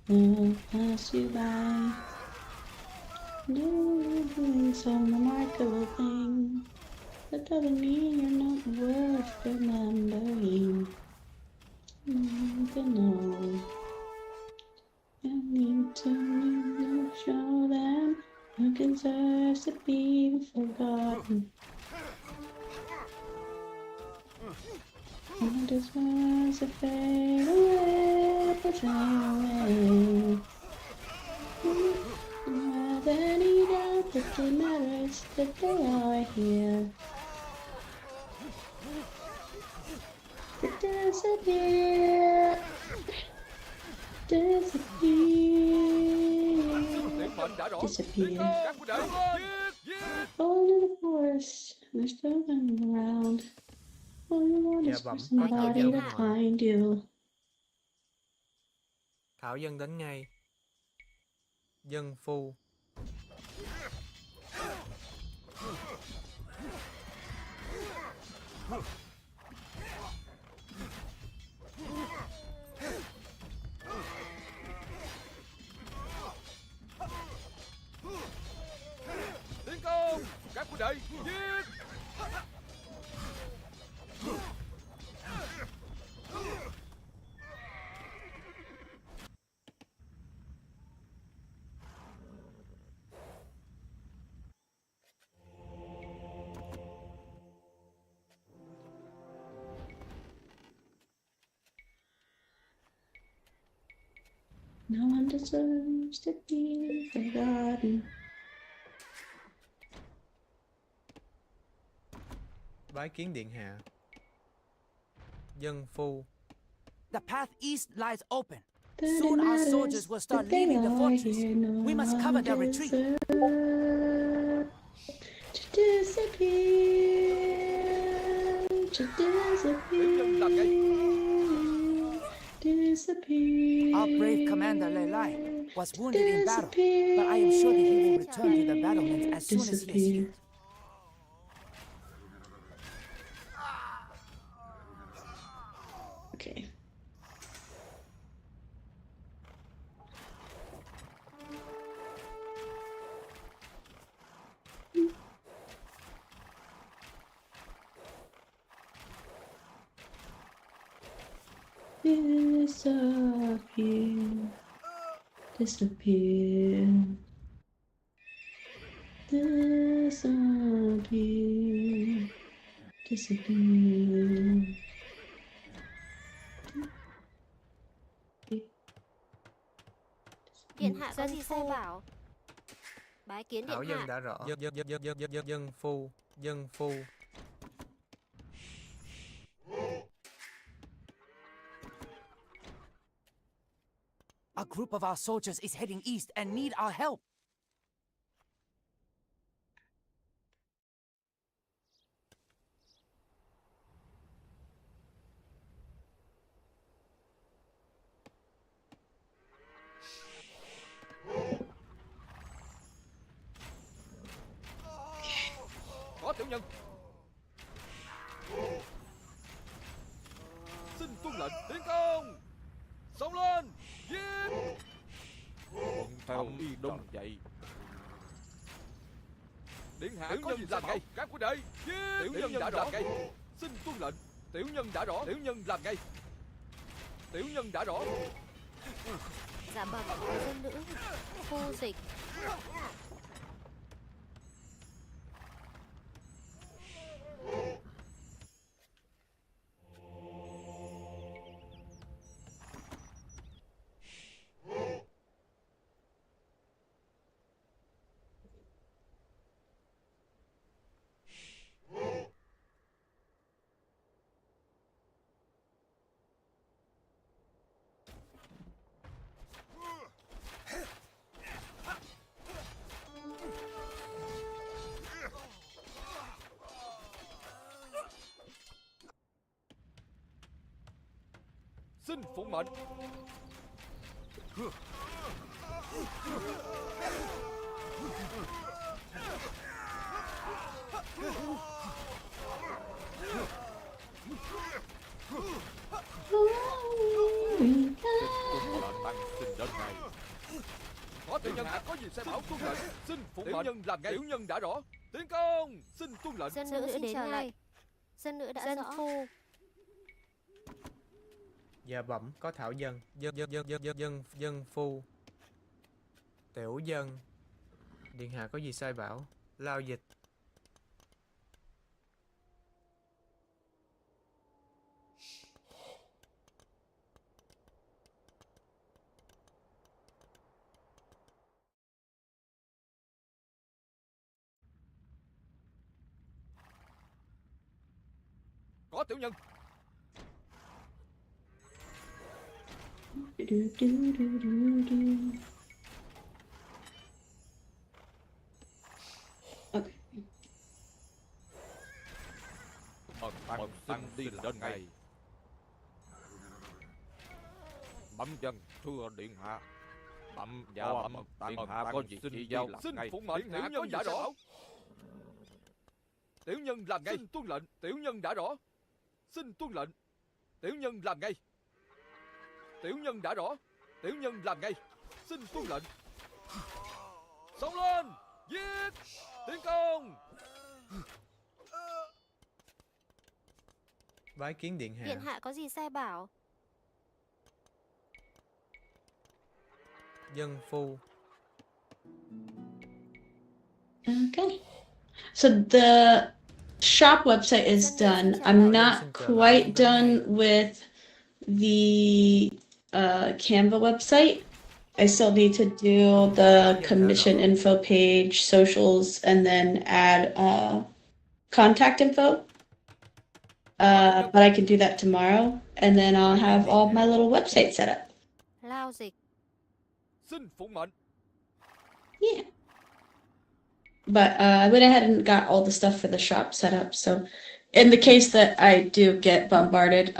I'll pass you by. No, you're doing some remarkable thing. That doesn't mean you're not worth remembering. But no, you need to show them who deserves to be forgotten. Who deserves to fade away, fade away. Have any doubt that it matters that they are here? To disappear, disappear. Fall into the forest. They're still running around. All you want is for somebody to find you. Thảo dân đến ngay. Dân phu. các huynh đệ, giết. No one deserves to be forgotten. Bái kiến điện hạ. Dân phu. The path east lies open. But it Soon our matters soldiers will start that they leaving the lie fortress. here. No We must cover one their retreat. deserves to disappear. To disappear. Our brave commander Lei Lai was wounded in battle, but I am sure that he will return to the battlements as soon as he is healed. Okay. Disappear. Disappear. Disappear. Disappear. Điện hạ có gì sai bảo? Bái kiến điện Thảo dân hạ. đã rõ. Dân phu. Dân phu. A group of our soldiers is heading east and need our help. Có tiểu nhân. Xin tuân lệnh tiến công. Xông lên, giết. Thuận theo y đông vậy. Điện hạ có gì làm ngay? Các huynh đệ, giết. Tiểu nhân đã rõ. Xin tuân lệnh. Tiểu nhân đã rõ. Tiểu nhân làm ngay. Tiểu nhân đã rõ. Dạ bẩm dân nữ. Phu dịch. Xin phụng mệnh. Có tiểu nhân có gì sai bảo tuân lệnh. Xin phụng mệnh. Tiểu nhân làm ngay. Tiểu nhân đã rõ. Tiến công. Xin tuân lệnh. Dân nữ đến ngay. Dân nữ đã rõ. Phu. Dạ bẩm có thảo dân. Dân phu. Tiểu dân. Điện hạ có gì sai bảo? Lao dịch. Có tiểu nhân. Okay. Bần tăng đi đến ngay. Bẩm dân thưa điện hạ. Bẩm điện hạ có gì chỉ giao làm ngay. Xin phụng mệnh. Tiểu nhân đã rõ. Tiểu nhân làm ngay. Xin tuân lệnh. Tiểu nhân đã rõ. Xin tuân lệnh. Tiểu nhân làm ngay. Tiểu nhân đã rõ. Tiểu nhân làm ngay. Xin tuân lệnh. Xông lên, giết. Tiến công. Bái kiến điện hạ. Điện hạ có gì sai bảo? Dân phu. Okay. So the shop website is done. I'm not quite done with the Canva website. I still need to do the commission info page, socials, and then add contact info. But I can do that tomorrow, and then I'll have all my little websites set up. Lao dịch. Xin phụng mệnh. Yeah. But I went ahead and got all the stuff for the shop set up. So in the case that I do get bombarded,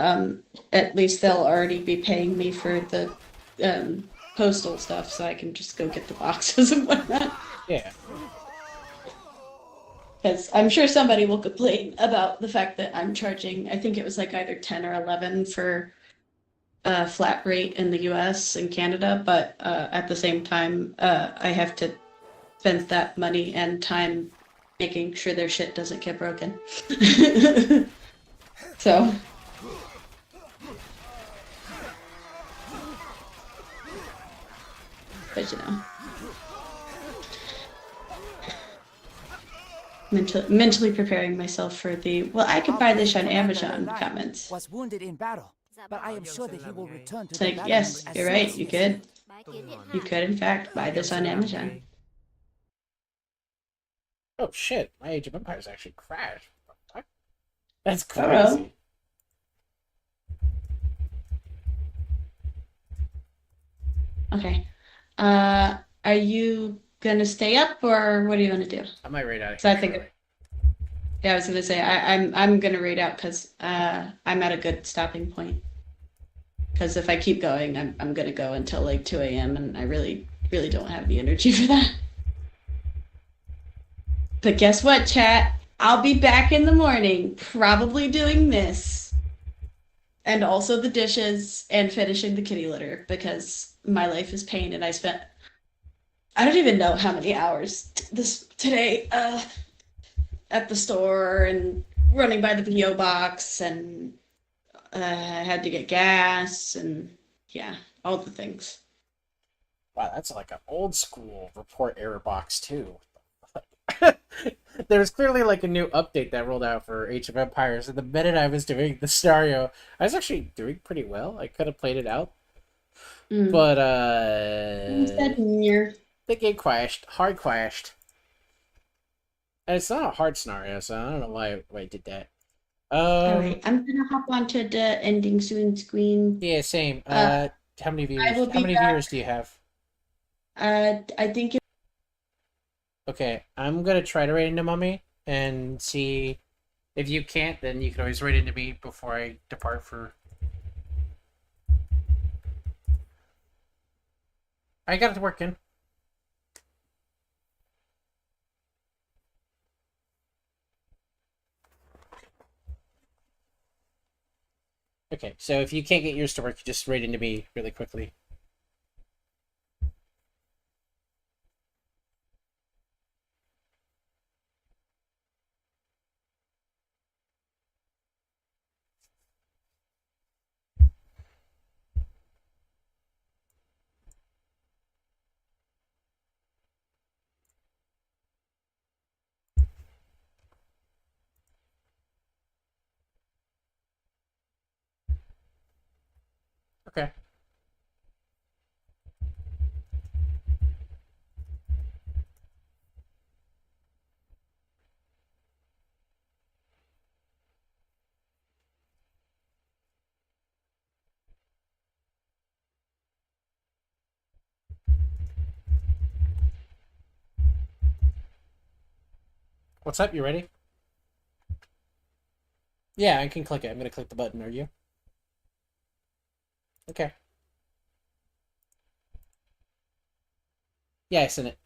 at least they'll already be paying me for the postal stuff, so I can just go get the boxes and whatnot. Yeah. Because I'm sure somebody will complain about the fact that I'm charging, I think it was like either 10 or 11 for a flat rate in the US and Canada, but at the same time, I have to spend that money and time making sure their shit doesn't get broken. So. But you know. Mentally preparing myself for the, well, I could buy this on Amazon comments. Was wounded in battle, but I am sure that he will return to It's the like, battlements yes, as you're soon right, as you he could. Bái You could, in fact, buy this on Amazon. Oh shit, my Age of Empires actually crashed. What? That's Uh-oh. crazy. Okay. Are you gonna stay up, or what are you gonna do? I might raid out of So I here think, shortly. yeah, I was gonna say I'm gonna raid out because I'm at a good stopping point. Because if I keep going, I'm gonna go until like 2 a.m. and I really don't have the energy for that. But guess what, chat? I'll be back in the morning, probably doing this. And also the dishes and finishing the kitty litter because my life is pain and I spent I don't even know how many hours today at the store and running by the PO box and I had to get gas and yeah, all the things. Wow, that's like an old school report error box too. There was clearly like a new update that rolled out for Age of Empires, and the minute I was doing the scenario, I was actually doing pretty well. I could have played it out. But the game crashed. Hard crashed. And it's not a hard scenario, so I don't know why I did that. Alright, I'm gonna hop onto the ending soon screen. Yeah, same. How many viewers? How many viewers do you have? I think Okay, I'm gonna try to raid into Mummy and see if you can't. Then you can always raid into me before I depart for. I got it working. Okay, so if you can't get yours to work, you just raid into me really quickly. Okay. What's up? You ready? Yeah, I can click it. I'm gonna click the button. Are you? Okay. Yeah, I sent it.